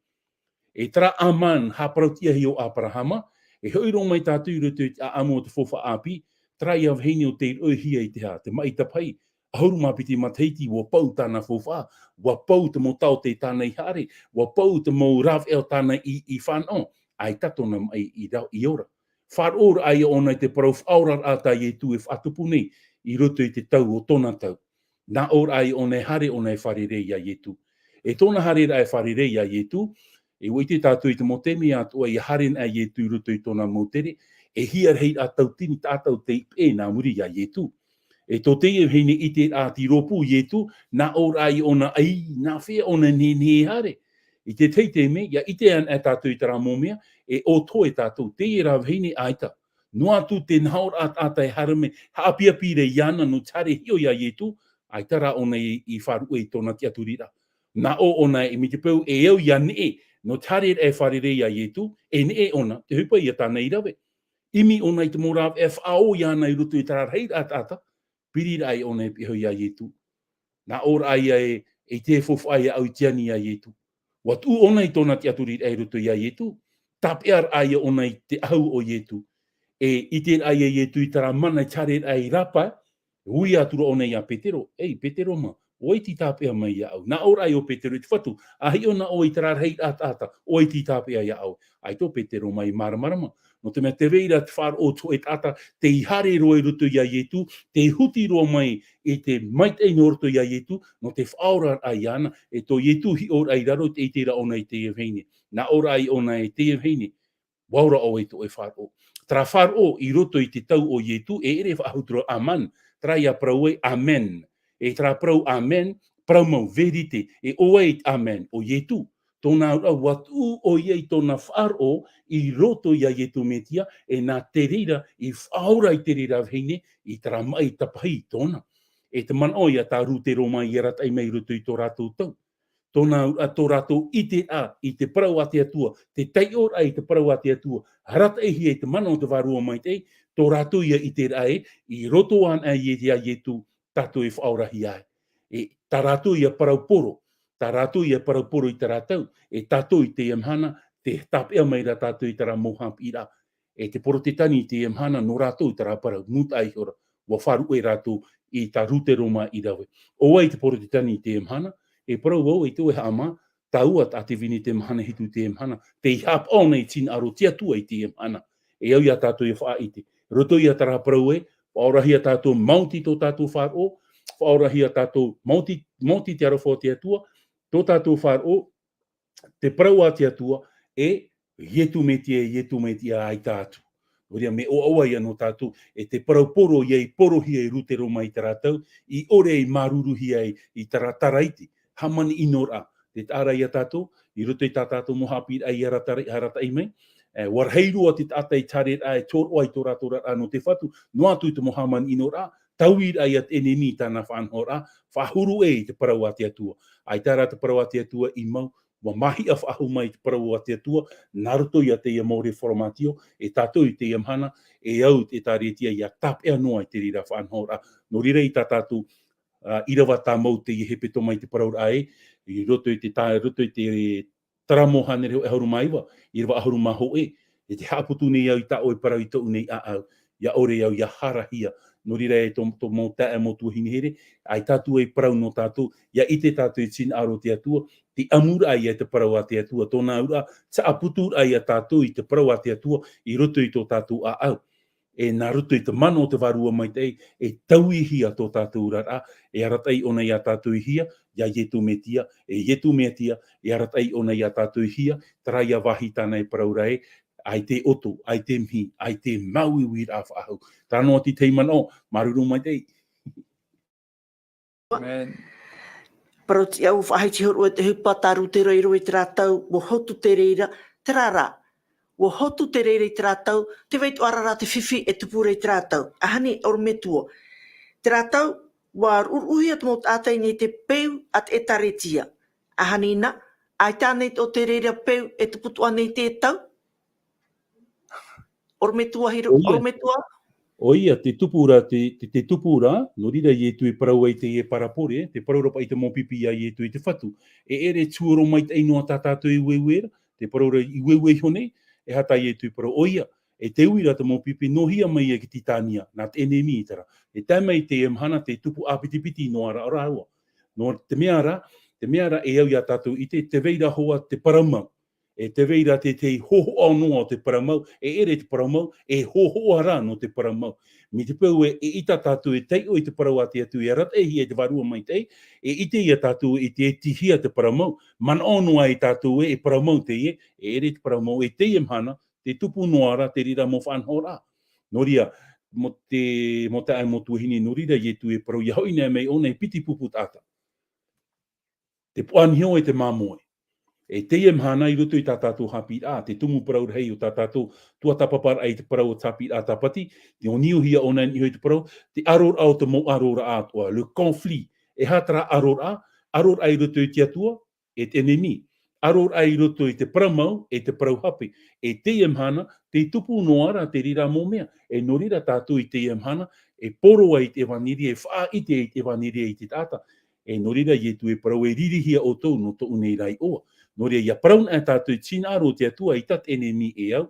E tra aman, haparautia hi o Abrahama, e hoiro mai tātou i roto i a amo te fofa api, tra i avheini o te oihia i te ha, te mai tapai, ahuru mapiti mateiti, wa pau tāna fofa, wa pau te motau te tāna i hare, wa pau te mau rav eo tāna i whanau, ai tatona mai i ora. Whar ora ai ona i te parau whaurar ata i e tu e whatupune, i roto i te tau o tōna tau. Nā ora ai ona e hare ona e wharerei a i tu. E tōna hare ai wharerei a i tu, e oi te tātou i te motemi atua i haren a i tu roto i tōna motere, e hiar hei a tau tini tātou te ipe nā muri a i tu. E tō te e heine i te āti ropu i etu, nā ora ai ona ai, nā whea ona ne hare. I te teite me, ia i te an e tātou i tara mōmea, e o tō e tātou, te e rā heine aita. Noa tu te naur ata e harame, hapia pire iana no tare hio ia i etu, ai tara ona i wharu e tōna te aturira. Nā o ona e mi te pau e au ia ne, no tare e wharere ia i etu, e ne ona, te hupa ia tāna i rawe. Imi ona i te moraw e whao iana i rutu i tara rei ata, pirira ai ona e piho ia ietu. Nā ora ai e te fofu ai au tiani ia ietu. Watu ona i tōna te aturir ai rutu ia ietu. Tapear ai ona i te au o ietu. E i te ai ietu i tara mana i tare ai rapa, hui atura ona i a Petero. Ei, Petero ma, oi ti tapea mai ia au. Na ora o Petero te whatu, ahi ona o i tara rei ata, oi ti tapea ia au. Ai tō Petero mai maramarama. No te mea te reira te whāra o tō e tata, te ihare roa i roto ia ietu, te huti roa mai e te mait ei no roto ia ietu, no te whaora ai ana, e tō ietu hi ora i raro te i tera ona i te evheine. Na ora ai ona i te evheine, waura o e tō e whāra o. Tra whāra o i roto i te tau o ietu, e ere whahutro aman, tra ia prau e amen. E tra prau amen, prau mau verite, e oe amen, o ietu. Tōna ura watu o iei tōna whāro i roto ia ietu metia, e nā te rira i whaura i te rira vheine, i tara mai tapahi tōna. E te man o ia tā rute roma i ratai mai roto i tō rātou tau. Tōna ura tō rātou i te a, i te parau a te atua, te tai ora i te parau a te atua, harata e hi e te mana o te varua mai te, tō rātou ia i te rae, i roto an a i te a ietu, tātou i whaura hi ai. E tā rātou ia parau poro, tā rātou ia parau poro i tā rātou, e tātou i te emhana, te tāpea mai ra tātou i tā rā moham i rā. E te poro te tani i te emhana, no rātou i tā rā parau, muta ai hora, wa wharu e rātou i tā rute roma i rawe. O ai te poro te tani i te emhana, e parau au i tō e hama, tā ua tā te vini te emhana hitu te emhana, te i hap o nei tina aro tia tua i te emhana. E au ia tātou i wha ite. Roto ia tā rā parau e, whaorahia tātou mauti tō tātou whāro, whaorahia tātou mauti te arofo te atua, tō tātou whāro, te parau a te atua, e ietu metia ai tātou. Oria me o aua ia no tātou, e te parau poro iei porohia i rute roma i tarātou, i ore i maruruhia i tarataraiti, hamani inora. Te tāra ia tātou, i roto i tātou mohapi ai harata i mai, warheirua te tata i tare ai tōro ai tō rātou rā no te whatu, no atu i te mohaman inora, tauir ai at enemi tāna whanhora, whahuru e i te parau a te atua. Ai tāra te parau a te atua i mau, wa mahi a whahu mai te parau a te atua, naruto ia te ia maure whoromatio, e tātou i te iamhana, e au te tāretia ia tāpea noa i te rira whanhora. No rira i tā tātou, irawa tā mau te i hepeto mai te parau ai, i roto i te taramohane reo e hauru maiwa, i rawa ahuru maho e te haputu nei au i tā oi parau i tau nei a au, ia ore au, ia harahia, no rira e tō mō tae mō tuahinehere, ai tātou e parau no tātou, ia i te tātou i tina aro te atua, te amura ai e te parau a te atua, tōna ura, ta aputu ai a tātou i te parau a te atua, i roto i tō tātou a au. E nā roto i te mano o te varua mai te, e tauihia tō tātou rara, e aratai ona i a tātou hia, ia ietu metia, e aratai ona i a tātou hia, taraia wahi tāna e parau rai, ai te oto, ai te mihi, ai te mauiwi rā whaahau. Tāno ati teimano, maruru mai te. Amen. Parau ti au whahaiti horu e te hupa taru te roiro i te rātau, wo hotu te reira, te rara. Wo hotu te reira i te rātau, te veitu arara te whiwhi e tupura i te rātau. Ahani or metua. Te rātau, wa uruhia te mot ātai nei te peu at e taretia. Ahani na, ai tānei o te reira peu e te putua nei te tau. Or metua hiru, or metua. O ia, te tupura, te tupura, no rira i e tui parau ai te e parapore, te parau rapa i te mōpipi ai e tui te whatu. E ere tuoro mai te inoa tātātou i wewera, te parau i wewe hone, e hata i e tui parau. O ia, e te uira te mōpipi, no hia mai e ki titania, nā te enemi i tara. E tai mai te emhana, te tupu apitipiti no ara araua. No te meara e au ia tātou i te veira hoa te paramau. E te veira te hoho anoa o te paramau, e ere te paramau, e hoho ara no te paramau. Mi te pau e ita tātou e teio i te parau a te atu e rata e hi e te varua mai tei, e ite ia tātou e te tihia te paramau, man anoa e tātou e paramau te e ere te paramau e te emhana, te tupu noara, te rira mo whanhora. No ria, mo te ai mo tuahini, no rira i e tu e parau, ia hoi nei mei ona e piti pupu tāta. Te puanhio e te mamoe. E te emhana i roto i tā tātou hapi a, te tumu parau rei o tā tātou tua tapapara ai te parau o tāpi a tāpati, te o niuhia o nai niho i te parau, te aror au te mo arora atua, le conflit, e hatara aror ai roto i te atua, e te enemi, aror ai roto i te paramau, e te parau hapi, e te emhana, te tupu noara te rira mō mea, e no rira tātou i te emhana, e poro ai te vaniri, e wha i te vaniri i te tāta, e no rira i e tu e parau e ririhia o tau no to unei rai oa. No rea, ia praun e tātou tina aro te atua i tat enemi e au.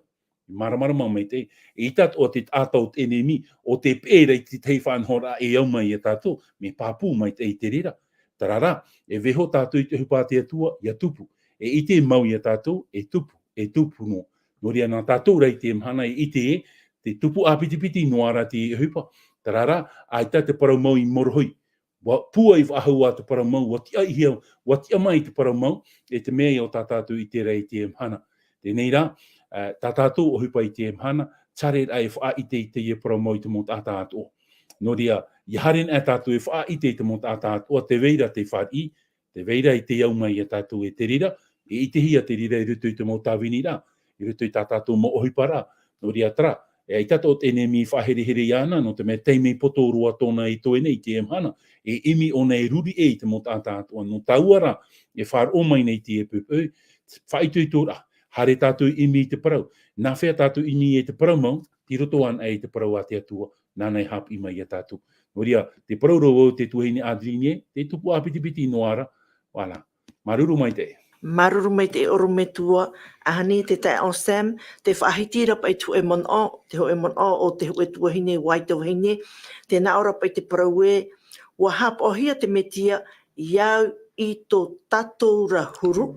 Maramarama mai te. E i tat o te tātou enemi, o te pēra i te tei whanhora e au mai e tātou, me pāpū mai te i te rira. Tarara, e veho tātou i te hupātea tua, ia tupu. E ite mau ia tātou, e tupu no. Noria nā tātou rei te mhana e ite te tupu āpitipiti noara te hupa. Tarara, ai tā te parau mau i morohoi. Wa pua i whahau a te parau mau, wa tia mai te parau mau, e te mea i o tā tātou i te rei te mhana. Tēnei rā, tā tātou o hupa i te mhana, tare ai wha ite i te i parau mau i te mōt ātātou. Noria, i haren a tātou e wha ite i te mōt ātātou, te veira te whāi, te veira i te au mai a tātou e te rira, e i te hia te rira i rutu i te mō tāwini rā, i rutu i tā tātou mo ohipa rā. Noria tra, e ai tato o tēne mi whahere ana, no te mea teimei poto rua tōna i toe nei te mhana, e imi o nei ruri e i te mō tātātou, no tauara, e whār o mai nei te e pupu, whaitu i tōra, hare tātou imi i te parau, nā whea tātou imi i te parau mau, ti roto an ai te parau a te atua, nānei hap i mai a tātou. Noria, te parau rau te tuahine ādringe, te tupu āpitipiti noara, wala, maruru mai te. Maruru mai te oro me tua, ahani te tai on Sam, te whahitira pai tu e mon o, te ho e mon o te ho e tuahine waito hine, te naora pai te paraue, wa hap o hia te metia, iau i tō tatou rahuru.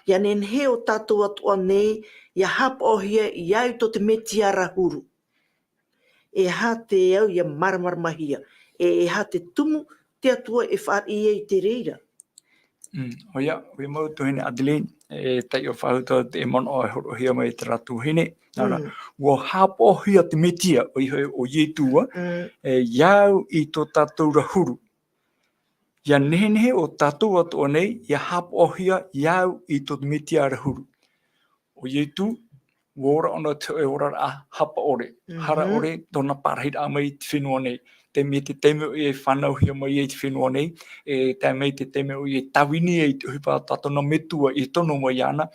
Ia nen he o tatou atua nei, ia hap o hia iau tō te metia rahuru. E ha te au ia maramarmahia, e ha te tumu te atua e whaar i te reira. Oia, we mau tuhine Adeline, e tai o whauta te mon o e horohia mai te ratu hine. Nara, wo hapo hia te metia o iho o Ietua, e iau i tō tātou rahuru. Ia nehe o tātou atu o nei, ia hapo hia iau i tō metia rahuru. O Ietu, wora ona te e ora a hapa ore. Hara ore, tōna parahira mai te whenua nei. Te me te teme o e whanau hia mai e te whenua nei, te mei te teme o e tawini e te hupa tātona metua e tono mai ana,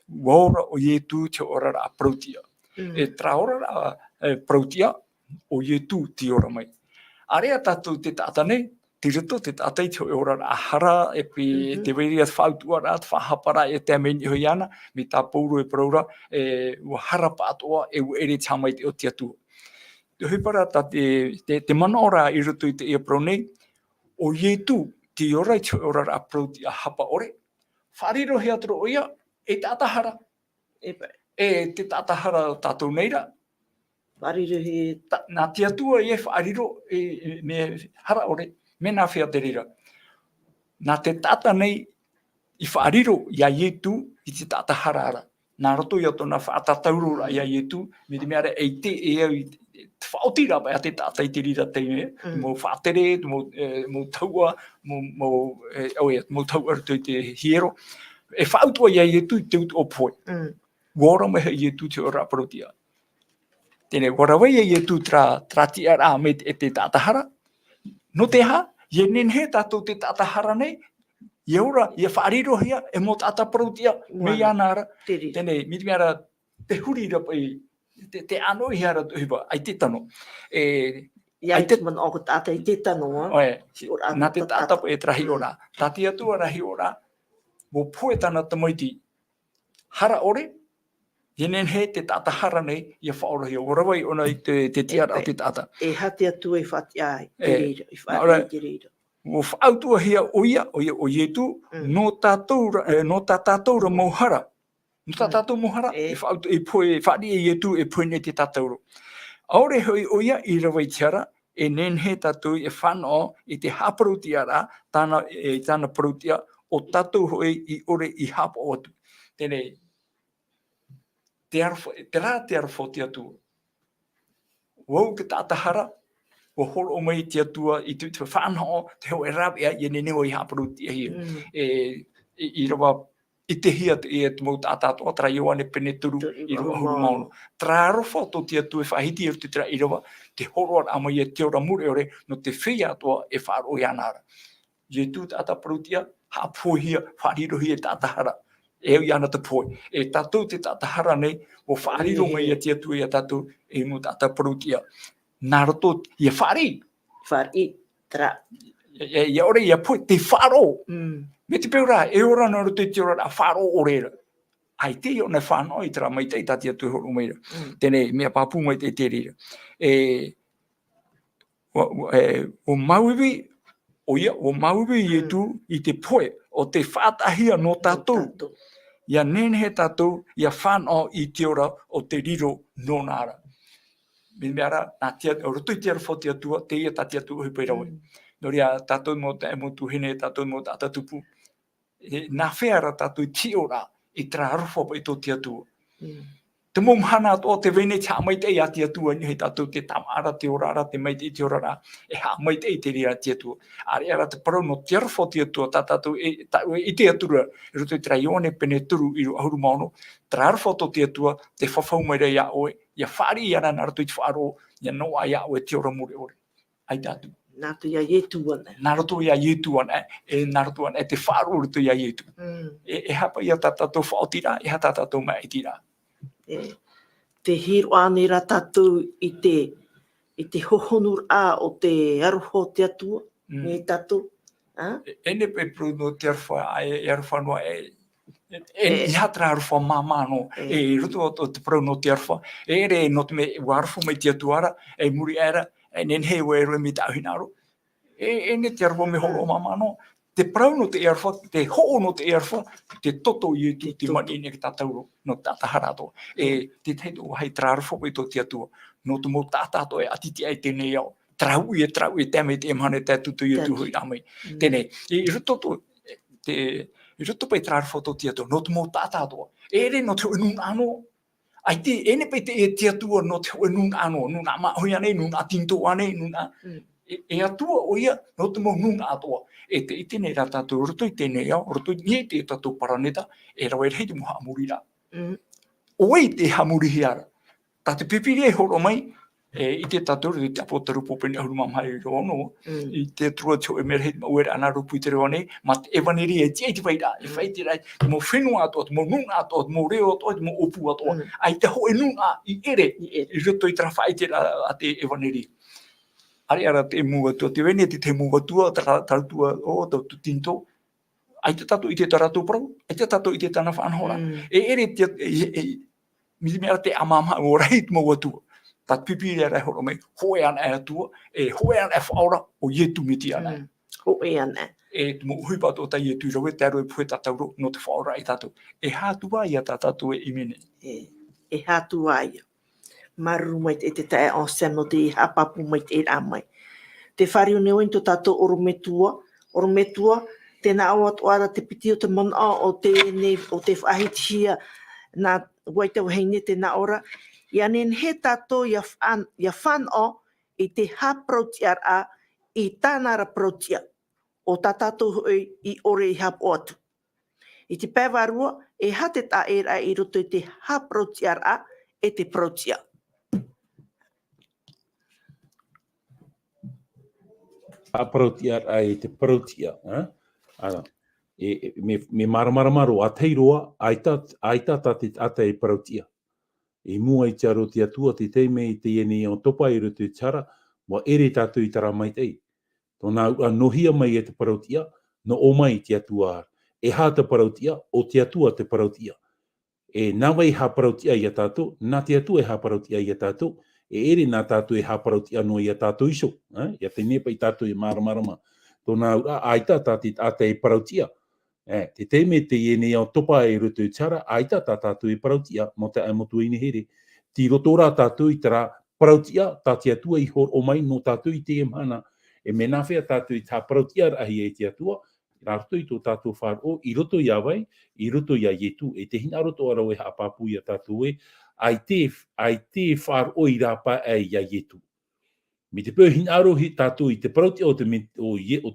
wora o Ietu te ora a prautia. E tra ora a prautia o Ietu te ora mai. Area tātou te tāta nei, te rito te tātai te ora a hara e pe te weria whautua rā, te whahapara e te ameni hoi ana, me tā pauro e praura, ua hara pātoa e u ere tāmai te o te atua. Te huipara ta te mana ora i rutu i te ia prau nei, o Ietu te ora i te ora a prau te a hapa ore, whariro hea toro oia, e tātahara. E te tātahara o tātou neira. Whariro he... Nā te atua i e whariro me hara ore, me nā whea te rira. Nā te tāta nei i whariro i a Ietu i te tātahara ara. Nā roto i ato nā whaatataurora i a Ietu, me te meara e te e au i te whaotira pai a te tātai te rira teime, mō whaatere, mō taua, mō taua rutu i te hiero. E whaotua i a Ietu i te utu o poe. Wora meha i Ietu te ora parotia. Tēnei, wara wai i Ietu tra tia rā me e te tātahara. No te ha, i nen he tātou te tātahara nei, i ora, i a whaariro hea, e mō tāta parotia, me i anara. Tēnei, mi te meara, te huri rapai, te ano i hara tuhipa, ai te tano. Ia te man o tātai te tano. Nā te tāta e trahi ora. Tāti atua rahi ora, mō poe tana tamaiti, hara ore, inen he te tāta hara nei, i a whaorohia. Warawai ona i te tiara o te tāta. E hate atua i whati ai, te reira, i whati ai te reira. Mō whautua hea oia, o Ietu, no tā tātoura mauhara. No tā tātou mohara, e poe, whaari e Ietu e poe nei te tātauro. Aore hoi oia i rawai tiara, e nen he tātou e whanau i te haparutia rā, tāna parutia o tātou hoi i ore i hapa o atu. Tēnei, te rā te arwhoti atua. Wau ke tātahara, o horo o mai te atua i te whanau, te ho e rawea i nene o i haparutia hia. I rawa, i te hia e te mau tātātua, tra i wane pene turu i rawa huru maunu. Tra arofa to te atu e whahiti e te tra i rawa, te horo ar ama i te ora mure ore, no te whia atua e wharo i anara. I tu tāta parutia, hapohia, wharirohi e tātahara. E au i ana te poe. E tātou te tātahara nei, o whariro mai i te atu e tātou e mo tāta parutia. Nā roto, i a whari. Whari, tra. Ia ore i a poe, te wharo. Me te peura, e ora nā roto te ora a wharo oreira. Ai te o nei whanau i tera mai tei tātia tui horo meira. Tēnei, mea pāpū mai te te reira. O mauiwi o ia o mauri i tu i te poe o te whaatahia no tātou. Ia nene he tātou, ia whanau i te ora o te riro no nāra. Me meara, o roto i te ara whotia tua, te ia tatia tua hui peirawe. Nori a tātou mo te emo tuhine, tātou mo te atatupu. Nā whēara tātou i ti ora i tra arwha pa i tō tia tua. Te mōmhana o te vene te hamaitei a tia tua ni hei tātou te tamara, te orara, te maitei te orara, e hamaitei te rea tia tua. Are ara te parau no te arwha tia tua, tā tātou i te atura, i roto i tra ione pene turu i ahuru maono, tra arwha tō tia tua, te whawhau mai rei a oe, ia whari i ana nara tui te whaaro, ia noa i a oe te ora more ore. Ai tātou. Nā tu ia ietu ana. Nā roto ia ietu ana, nā roto ana, te whaaro roto ia ietu. E hapa ia tā tātou whaotira, e ha tā tātou mai tira. Te hiro ānera tātou i te hohonur o te aruho te atua, me tātou. Ene pe pru no te arwha, e arwha noa i hatra arwha mamano, e roto o te pru no te arwha, e re no te me warfu mai te atuara, e muri era, e nenhe ue roe me tauhinaro. Ene te arwha me horo mamano, te prau no te arwha, te ho'o no te arwha, te toto i tu te mani ne ki tātauro, no tātaharato. Te teito hei tra arwha i tō te atua, no te mō tātato e atiti ai tēnei au. Trau e te ame te emhane te tutu i tuhu i amai. Tēnei, i roto pai tra arwha tō te atua, no te mō tātato. Ere no te unun ano, ai te ene pai te atua no te unun ano, nuna mahui ane, nuna tinto ane, nuna... E atua o ia, no te mo nunga atua. E te itene rā tātou roto i tēnei au, roto i nie te tātou paraneta, e rau e rei te mo hamuri rā. Oi te hamuri hiara. Tā te pipiri e horo mai, i te tātou roto i te apotaru popeni ahuru mamhai rono, i te trua tio e mera hei ma uera ana rupu i te roane, ma te evaneri e tia i te whaira, e whai te rai, te mo whenua atua, te mo nunga atua, te mo reo atua, te mo opu atua. Ai te ho e nunga i ere, i roto i tra whai te rā a te evaneri. Are ara te muatua, te wene te muatua, taratua o tau tinto, ai te tatu i te taratu parau, ai te tatu i te tana whanhora. E ere te, mi mea te amama o rei te muatua, ta pipiri ara horo mai, hoe ana e atua, e hoe ana e whaora o ietu miti ana. Hoe ana. E te mo huipato ta ietu rawe, te aroe puhe tatauro, no te whaora i tatu. E hātua ia ta tatu e imene. E hātua ia. Maru mai te tae o semo te hapapu mai te ramai. Te whare o neo into tātou orometua, tēnā au atuara te piti o te mana o te whahitia nā waitau heine tēnā ora. Ia nen he tātou ia whanau i te haprotiar i tānara protia o tā tātou i ore i hapo atu. I te pēwarua e hate tā era i roto i te haprotiar e te protia. Aprotia ai te protia, ana. Me maramaro a teiroa aita te ata e protia. E mua i te aro te atua te teime i te ene o topa i roto i tara, wa ere tātou i tara mai tei. Tōna nohia mai e te protia, no o mai te atua. E hā te protia, o te atua te protia. E nawai ha protia i a tātou, nā te atua e ha protia i a tātou, e ere nā tātou e haparauti anō i a tātou iso. Ia te nepa i tātou i maramarama. Tōnā ura aita tātou e parautia. Te teime te iene au topa e roto i tara, aita tātou e parautia, mo te aimotu ine here. Ti roto rā tātou i tara parautia, tātia tua i hor o mai no tātou i te emhana. E mena whea tātou i tā parautia rahi e te atua, rā roto i tō tātou whāro, i roto i awai, i roto i a ietu. E te hina roto arau e hapapu i a tātou e, ai te whāro i rāpa e ia ietu. Mi te pēhin aro hi tātou i te parautia o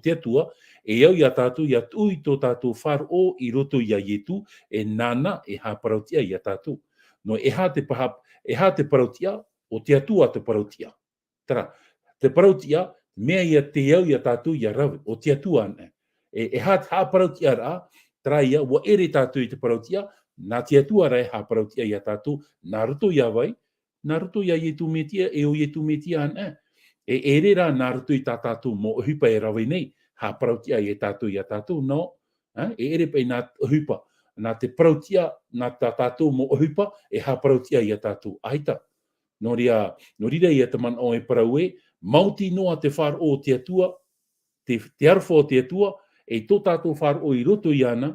te atua, e au i a tātou i atu i tō tātou whāro i roto i a ietu, e nāna e hā parautia i a tātou. No e hā te parautia o te atua te parautia. Tara, te parautia, mea ia te au i a tātou i a rawe, o te atua ane. E hā parautia rā, tara ia, wa ere tātou i te parautia, nā te atua rai hā parautia i a tātou, nā roto i awai, nā roto i a ietu metia, e o ietu metia ane. E ere rā nā roto i tā tātou mo hupa e rawe nei, hā parautia i a tātou, no. E ere pai nā hupa, nā te parautia, nā tā tātou mo hupa, e hā parautia i a tātou. Aita, no rira i a te man o e parau e, mauti noa te whāro o te atua, te arwha o te atua, e tō tātou whāro i roto i ana,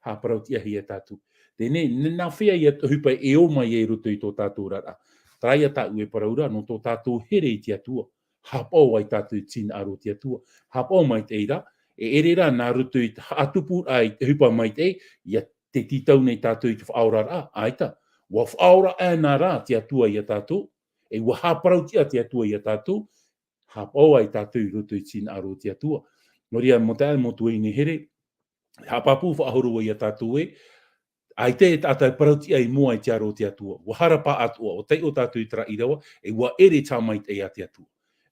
ha parautia hi e tātou. Tēnei, nā whea i hupa e o mai e roto i tō tātou rara. Trai a tāu e paraura, no tō tātou here i te atua. Hapau ai tātou tina aro te atua. Hapau mai te ira, e ere rā nā roto i atupu ai hupa mai te, ia te titau nei tātou i te whaora rā, aita. Wa whaora e nā rā te atua i a tātou, e wa haparautia te atua i a tātou, hapau ai tātou i roto i tina aro te atua. Noria mo te mo tu ni here, hapapu whaahoro i a tātou e, ai te tātou parautia i mua i te aro te atua. Wa harapa atua, o te o tātou i tara i rawa, e wa ere tā mai te a te atua.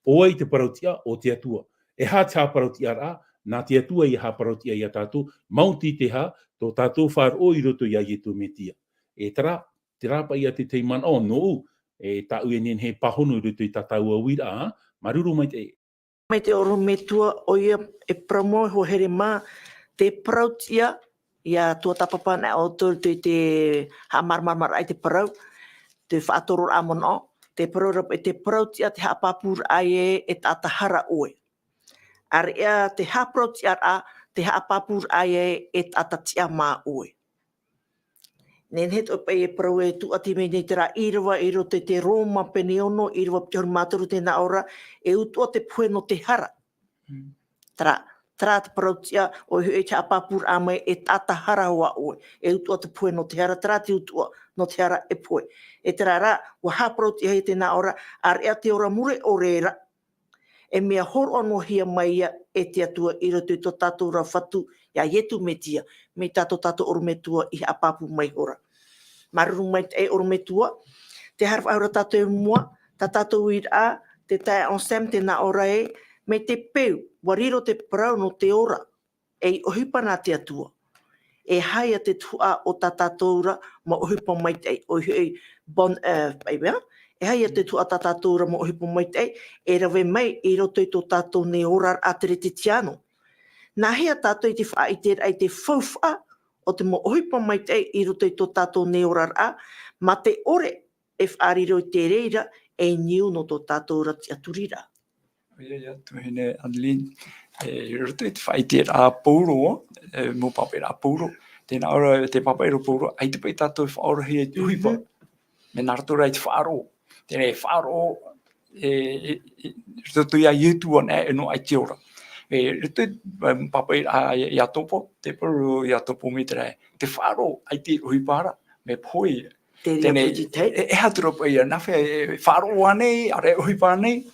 O ai te parautia o te atua. E hā tā parautia rā, nā te atua i hā parautia i a tātou, mauti te hā, tō tātou whāro i roto i a ietu me tia. E tara, te rāpa i a te teiman, o no, e tā ue nien he pahono i roto i tātou a wira, maruru mai te. Mai te oro me tua o ia e promoe ho here mā, te parautia, ia tua tapapa na o tō te hamarmarmar ai te parau, te whātoro amon o, te parau e te parautia te hapapur ai e tātahara oe. Ar ea te haparautia a te hapapur ai e tātatia mā oe. Nen het op e parau e tu ati me nei te rā irawa i roto te Roma Peneono, irawa pihori māturu tēnā ora, e utua te pue no te hara. Tara te parautia o e te apapur a mai e tata hara hoa oe. E utua te pue no te hara, tara te utua no te hara e pue. E tera rā, wa haparautia hei tēnā ora, ar ea te ora mure o reira, e mea horo anō hia mai ia e te atua i roto i tō tātou rau whatu, ia ietu me tia, me tātou oro me tua i apapu mai hora. Maruru mai e oro me tua, te harwa aura tātou e mua, tātou i rā, te tae onsam tēnā ora e, me te peu, wariro te parau no te ora, e ohipa nā te atua. E haia te tua o tātou ura, ma ohipa mai te, e haia te tua tātou ura, ma ohipa mai te, e rawe mai i roto i tō tātou ne ora a tere te tiano. Nā hea tātou i te wha i te whauwha, o te mo ohipa mai te i roto i tō tātou ne ora a, ma te ore e whaariro i te reira, e niu no tō tātou ura te aturira. Ia, tuhine Adeline, roto i te whaitea a Pauro, mo papera a Pauro, tēnā ora te papera Pauro, ai te pai tātou whaora hea te huipa, me nā rato rei te whaaro, tēnei whaaro, roto ia ietua nē, no ai te ora. Roto i papera a Iatopo, te paru Iatopo me te rei, te whaaro, ai te huipara, me poi, tēnei, e hatoropa ia, nawhia whaaro anei, are huipa anei,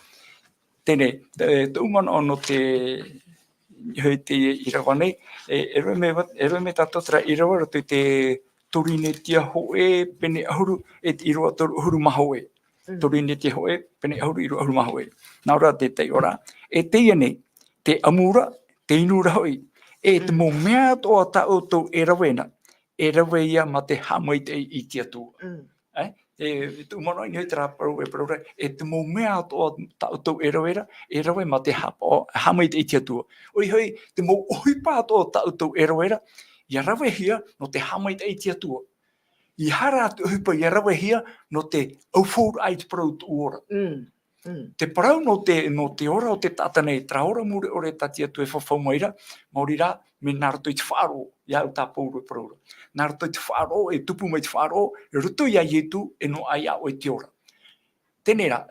tēnei, te umana ono te hei te irawa nei, e roi me tātou tera irawa roto i te torine tia hoe, pene ahuru, e te irawa ahuru maha hoe. Torine tia hoe, pene ahuru, irawa ahuru maha hoe. Nā ora te tei ora, e teia nei, te amura, te inura hoi, e te mō mea toa tau tau e rawena, e raweia ma te hamai te i tia tū. E tu mono ni tra paru e te mo mea to tau e rawe ma te hamai te itia tua. Oi hoi te mo ohipa to tau e rawera, ia rawe hia no te hamai te itia tua. I hara atu ohipa ia rawe hia no te aufur ai te parau tu ora. Te parau no te ora o te tātanei, tra ora mure ore tatia tu e whawhau maira, mauri rā, me nā rato i te whaaro, ia au tā pauru e paraura. Nā rato i te whaaro, e tupu mai te whaaro, e ruto ia ietu, e no ai au e te ora. Tēnei rā,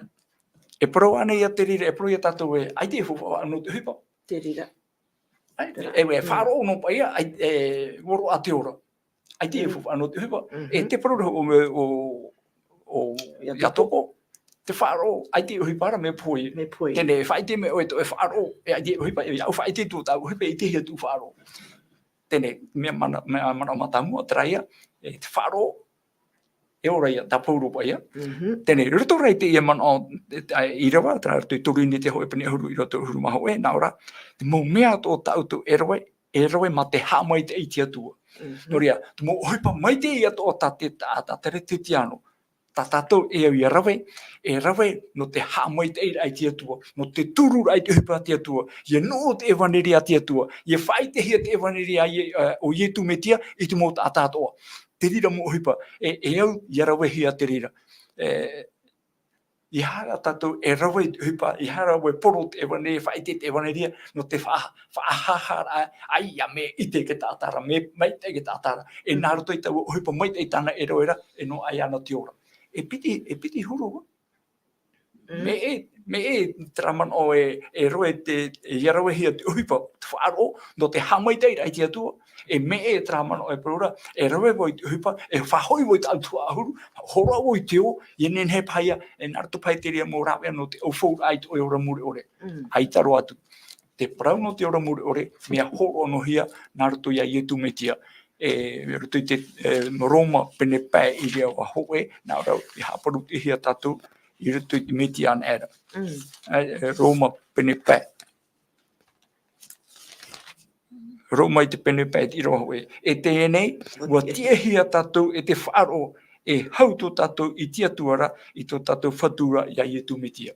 e parau ane ia te rira, e parau ia tātou e, ai te whawhau anu te huipa. Te rira. E whaaro no pa ia, e woro a te ora. Ai te whawhau anu te huipa. E te parau o Iatopo, te whaaro, ai te uhipara me poi. Tēnei, whaite me oe to e whaaro, e ai te uhipa, e au whaite tū tau, uhipa i te hia tū whaaro. Tēnei, mea mana matamua, traia, e te whaaro, e ora ia, tā pauru pa ia. Tēnei, roto rei te ia mana o irawa, tā rato i torine te hoe pane ahuru i roto uhuru maha oe, nā ora, te mō mea tō tau tō e rawe ma te hamai te itia tua. Noria, te mō uhipa mai te ia tō tā tere te tiano. Tā tātou e au e rawe no te hamai te eira ai tia tua, no te turura ai te hupa tia tua, ia no te evaneri a tia tua, ia whai te hia te evaneri o ietu me tia, i te mō tā tātoa. Te rira mō hupa, e au ia rawe hia te rira. I hara tātou e rawa i hupa, i hara we poro te ewane, whaite te ewane ria, no te whaahahara ai a me ite ke tātara, me maite ke tātara. E nā roto i tau hupa maite i tāna e roera, e no ai ana te ora. E piti huru. Me e traman o e roe te yarawe hia te uhipa te whaaro no te hamaitei rai te atua e me e traman o e prora e roe voi te uhipa e whahoi voi te autua ahuru hora voi te o i nen he paia e nartu pai te ria mō rawea no te aufou ai te ora muri ore ai taro atu te prau no te ora muri ore mea horo no hia nartu ia ietu me tia e rutu i te Roma pene pai i rea wa hoe nā rau i haparu te hia tatu i rutu i te meti an era. Roma pene pai. Roma i te pene pai i roa hoe. E te enei, ua tiehia tātou e te whaaro e hau tō tātou i tia tuara i tō tātou whatura i a ietu metia.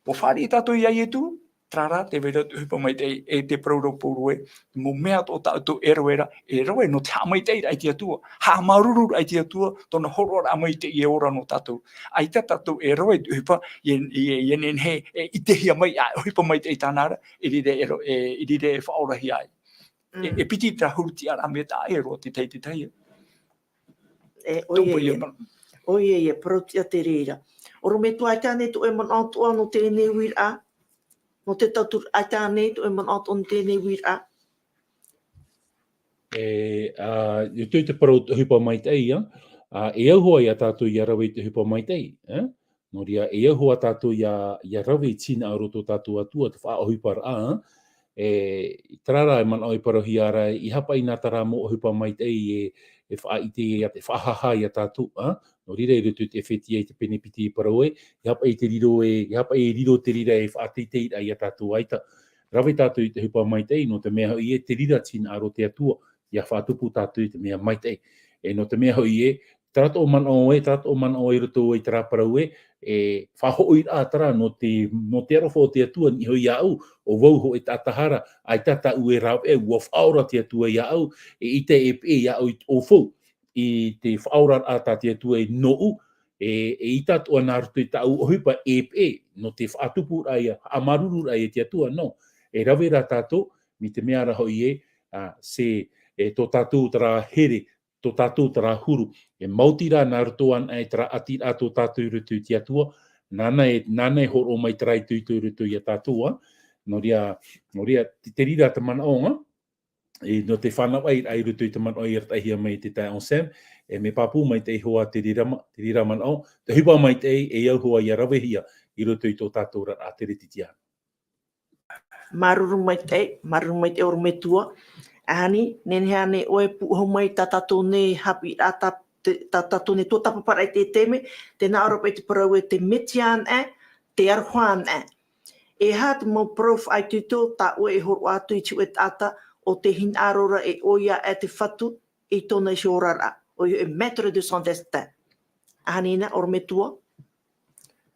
O whari i tātou i a ietu, trara te wera hupa mai e te prauro pōroe, mo mea tō tātou e roe no te hamaitei ai te atua, ha maruru ai te atua, tōna horora amaite i e ora no tātou. Ai tā tātou e roe hupa, i enen he, i te hia mai, hupa mai te i tānara, i rire e whaorahi ai. E piti tā huruti ara me tā e roa te tei te tei. Oie, protia te reira. Oro me tu ai tāne tu e man atua no tēnei wira, no te tautur ai tāne tu e man atua no tēnei wira. I tui te parau hupa mai tei, e ahua i a tātou i a rawe te hupa mai tei. No ria, e ahua tātou i a rawe tina a roto tātou atua te wha hupa ra, tarara e man au i parahi ara, i hapa i nā tara mo hupa mai tei e wha i te whahaha i a tātou. No rira e rutu te whetia i te penepiti i parau i hapa i te riro te rira e wha teitei i a tātou aita. Rawe tātou i te hupa mai tei, no te mea hoi e te rira tina a roto atua, i a whātupu tātou i te mea mai tei. No te mea hoi e, trato o man o e rutu i te rāparau e whahoi rā tara no te arofo o te atua ni hoi au, o wauho e tātahara, ai tata ue rau e ua whaora te atua i au, i te e pe i au o fau, i te whaora rā tā te atua i nou, i tātua nā rutu i tau o hupa e pe, no te whaatupu rā ia, amaruru rā ia te atua, no. E rawe rā tātou, mi te mea ra hoi tō tātou tara here, tō tātou tara huru, e mauti rā nā rutoan e tara ati rā tō tātou rutu i te atua, nāna e horo mai tarai tū rutu i a tātua, no ria te rira te manaonga, no te whanawai ai rutu i te manaoi i ratahia mai te tai onsem, me papu mai te hoa te rira manao, te hupa mai te e auhua i a rawehia i rutu i tō tātou rā te retitia. Maruru mai te oro me tua, Ani, nene ane oe puho mai ta tatou ne hapi a ta tatou ne tō tapapara i te teme, te nā oropa i te parau e te metian te arhuan E hat mo prof ai tuto ta oe e horo atu i tiu e tata o te hin arora e oia e te whatu i tōna i orara, o e maître de son destin. Anina, oro me tua?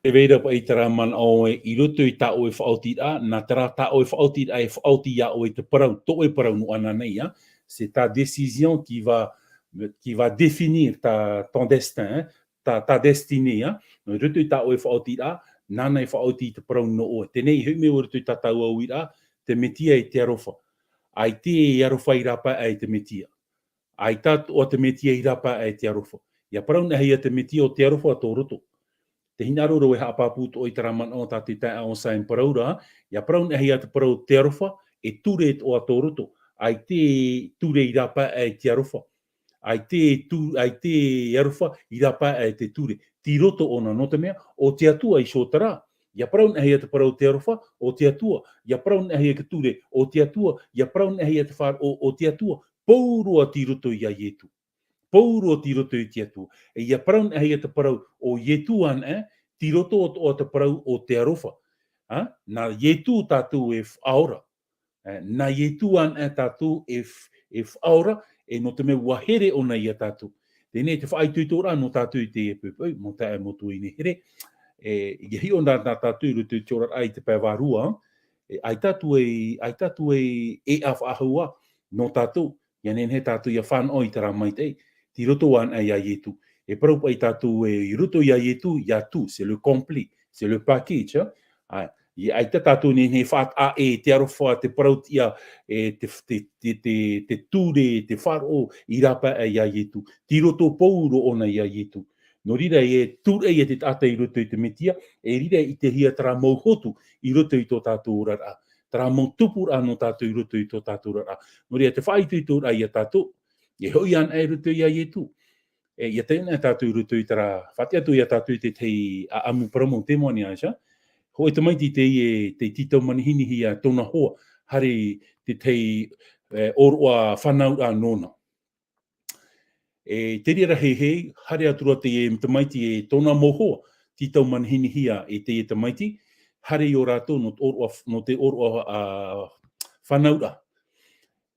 E veira pa i tara man au i rutu i ta oe whaoti a, nā tara ta oe whaoti a e whaoti a oe te parau, to oe parau no ana nei, c'est ta décision qui va définir ton destin, ta destinée. No rutu i ta oe whaoti a, nāna e whaoti te parau no oe. Tenei hui me o rutu i ta tau au i a, te metia i te arofa. Ai te e arofa i rapa ai te metia. Ai tat o te metia i rapa ai te arofa. Ia parau na hei te metia o te arofa a tō roto. Te hinaroro e haapaputo o i tara man o tātou tai o sain paraura, ia parau ne hei te parau te arofa, e ture o a tō roto. Ai te ture i rapa ai te arofa. Ai te arofa i rapa ai te ture. Ti roto ona no te mea, o te atua i sotara. Ia parau ne hei te parau te arofa, o te atua. Ia parau ne hei te ture, o te atua. Ia parau ne hei te whār, o te atua. Paurua ti roto i a ietu. Pauro ti roto i te atua. E ia parau ne hei te parau o ietuan ti roto o te parau o te arofa. Nā ietu tātou e whaora. Nā ietuan tātou e whaora, e no te me wahere o nei a tātou. Tēnei te whaituitora no tātou i te e pupau, mo tae motu i ne here. I hi o nā tātou rutu i tōra ai te pēwarua, ai tātou e awhaahua no tātou. Ia nen he tātou ia whanoi tara mai tei. Ti roto an ai a ietu. E parau pa i tātou i ruto ia tu, c'est le complet, c'est le package. I ai te tātou ne whaat a te arofa, te parau ia, te ture, te wharo, i rapa ia tu. Ti roto pouro ona ia tu. No rira ture te tata i roto i te metia, rira i te hia tara mauhotu i roto i tō tātou rara. Tara mautupu no tātou i roto i tō tātou rara. No rira te whaitu i tō rai a tātou, hoi an ai roto ia tu. Ia tēnā tātou i roto i tara, whati atu ia tātou i te tei a amu paramo te moani aisha. Hoi te maiti te titau manihini hi a tōna hoa, hari te tei oroa whanau a nōna. Te rira hei, hari atura te maiti tōna mohoa, titau manihini hi a te maiti, hari o rātou no te oroa whanau a.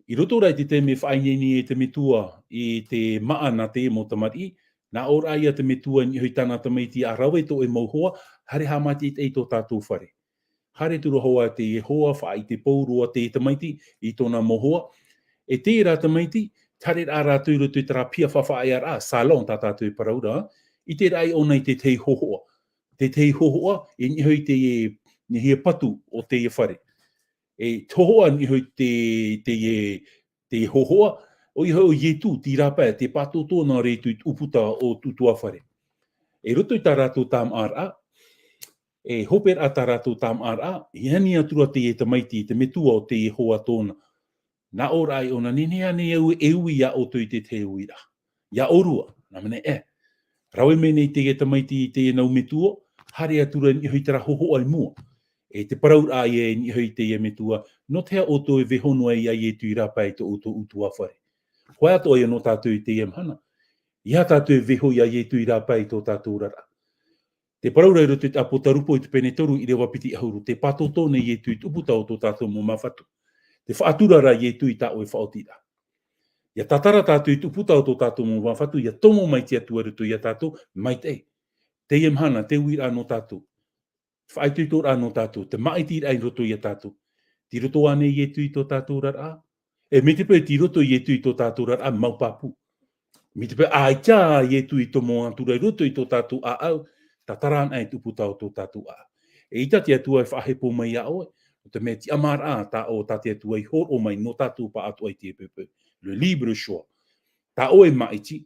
I roto rai te me whaineni te metua i te maana te mo tamari, nā ora ia te metua ni hui tāna tamaiti a rawe to e mauhoa, hare hamati i tō tātou whare. Hare turu hoa te hoa whai te paurua te tamaiti i tōna mohoa. E te rā tamaiti, tare rā rātou i roto i tara pia whawhai ara, salon tā tātou i paraura, i te rai o nei te tei hohoa. Te tei hohoa, e ni hui ni hia patu o te whare. E tohoa ni hui te hohoa, o i hau ietu, ti rapa, te pato tōna reitu i uputa o tutua whare. E roto i tā rātou tam ara, e hoper a tā rātou tam ara, i hani atura te tamaiti, te metua o te hoa tōna. Nā ora ai ona, nene ane ui ia o tui te te uira. Ia orua, nā mene Rawe mene te tamaiti te nau metua, hare atura ni hui tara hoho ai mua. E te parau a ie ni hui te metua, no tea o to e vehonua ia i tui rapa i to utua whare. Hoi ato ia no tātou i te hana. Ia tātou e veho ia i tui rapa i tō tātou rara. Te parau rai roto te apotarupo i te penetoru i rewa piti ahuru. Te pato tōne i tui tuputa o tō tātou mo mawhatu. Te whaatura ra i tui tā o e whaotira. Ia tatara tātou i tuputa o tō tātou mo mawhatu, ia tomo mai te atua roto ia tātou, mai te. Te hana, te uira no tātou. Whaitui tō rā no tātou, te maiti ai roto ia tātou. Ti roto ane i tui tō tātou rara. E me te pē ti roto i tui tō tātou rara, maupapu. Me te pē ai tia i tui tō mo antura i roto i tō tātou a au, tataran ai tuputa o tō tātou a. E ita te atua e whahepo mai a oe, o te me ti amar a tā o tā te atua i hor o mai no tātou pa atu ai te pepe. Le libre choix. Tā oe maiti,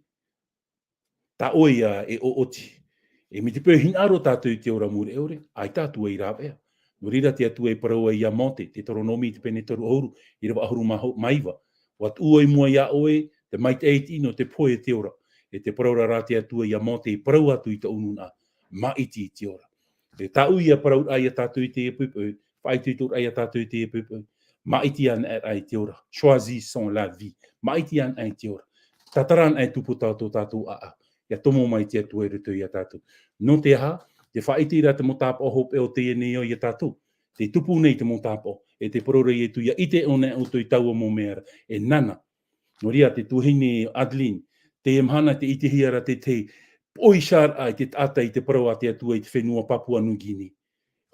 tā oe e o oti. E mi te pēr hinaro tātou i te ora mure eore, ai tātua i rāwea. No rira te atua i paraua i amonte, te toronomi i te penetaru ahuru, i rawa ahuru maiva. Wat ua i mua ia oe, te maite eiti no te poe te ora. E te paraura rā te atua i amonte i parau atu i ta ununa, maiti i te ora. E tā ui a parau ai a tātou i te epupu, whaitu i tōr ai a tātou i te epupu, maiti an ai te ora. Choisissons la vie. Maiti an ai te ora. Tataran ai tuputa o tō tātou a. Ia tomo mai te atua i rutu i a tātou. No te aha, te whaiti rā te motāpo hope o te eneo i a tātou. Te tupu nei te motāpo, e te porora i etu ia ite o ne o tui taua mō mea, e nana. No ria te tuhine Adeline, te emhana te ite hiara te oishar ai te tata i te parau te atua i te whenua Papua New Guinea.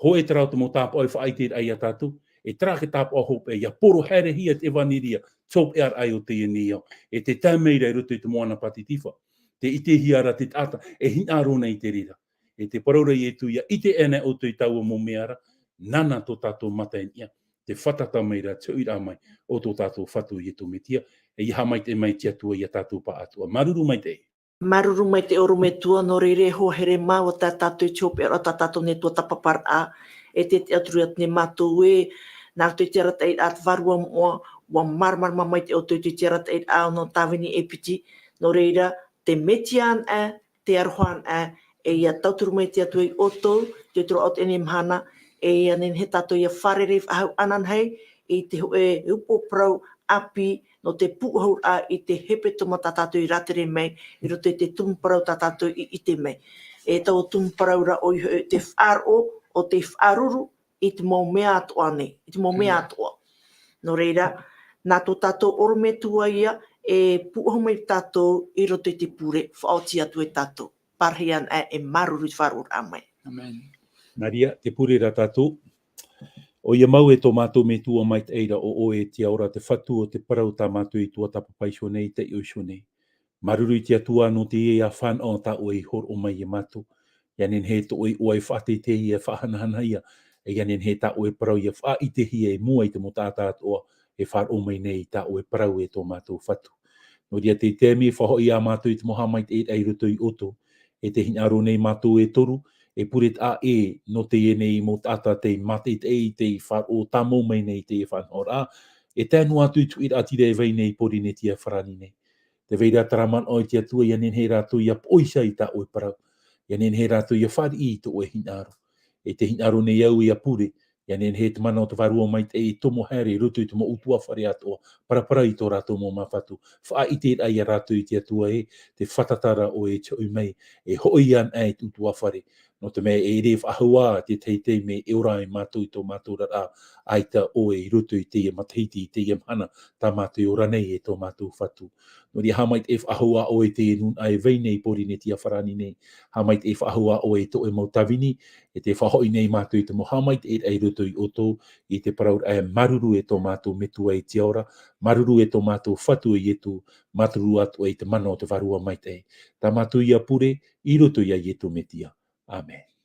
Ho e tarau te motāpo ai whaiti ai a tātou, e trake tāpo hope, ia poro here hia te waniria, top ear ai o te eneo, e te taumeira i rutu i te moana patitifa. Te ite hiara te tata, e hinaro nei te rira. E te paraura i etu ia, ite ene o tui taua mō meara, nana tō tātou matain ia, te whatata meira, te uira mai, o tō tātou whatu i etu metia, e iha mai te mai tia tua i a tātou pa atua. Maruru mai te. Maruru mai te oro me tua, no rere ho here mau o tā tātou i tiope, o tā tātou ne tua tapapar a, e te aturu at ne mātou e, nā tui te rata i at varua mua, wa marmar mai te o tui te rata i a, no tāwini e piti, no reira, te metian te arohan e ia tauturu mai te atu i oto, te tro ot ene mhana, e ia nen he tātou ia wharere whahau anan hei, i te upo prau api, no te puhau a i te hepe toma tā tātou i ratere mai, i roto i te tumparau tā tātou i ite mai. E tau tumparau ra o te wharo, o te wharuru, i te mō mea atoa nei, i te mō mea atoa. No reira, nā tō tātou oro me tua ia, e puho mai tātou i roto i te pure, whaoti atu e tātou. Parhian e maruru i wharur a mai. Amen. Maria, te pure ra tātou. O ia mau e tō mātou me tua mai te eira o oe te aora te whatu o te parau tā mātou i tua tapapaisho nei te iusho nei. Maruru i te atua no te e a whan o ta o i hor o mai e matu. Ianen he to oi oi whate te i e whahanahana ia. E ianen he ta o e parau i e wha i te hi e mua i te motata atoa e whar o mai nei ta o e parau e tō mātou whatu. No ria te temi whaho i a mātou i te moha mai te ei ruto i oto. E te hinaro nei mātou e toru. E puret a e no te e nei mo tata te mate te e te whar o tamo mai nei te e whanhora. E tēnu atu i tu i atire e vei nei pori ne tia wharani nei. Te veira taraman o i te atua i anen he rātou i a poisa i ta o e parau. I anen he rātou i a whari i to o e hinaro. E te hinaro nei au i a pure. I anen he te mana o te varua mai te e tomo here rutu i tomo utua whare atoa. Parapara i tō rātou mō mawhatu. Wha i te ai a rātou i te atua e. Te whatatara o e te umei. E hoi an ai tu utua whare. No te mea e ref ahua te teitei me e ora i mātou i tō mātou rara. Aita o e rutu i te ia matahiti i te ia mana. Tā mātou i ora nei e tō mātou whatu. No ria hamait e whahua o e te nun ai vei nei pori ne tia wharani nei. Hamait e whahua o e to e mautawini. E te whahoi nei mātou i te mohamait e ei ruto i oto. I te paraur ai maruru e tō mātou metua i te ora. Maruru e tō mātou whatu i etu. Maruru atu e te mana o te varua mai te. Tā mātou i a pure, i ruto i a etu metia. Amen.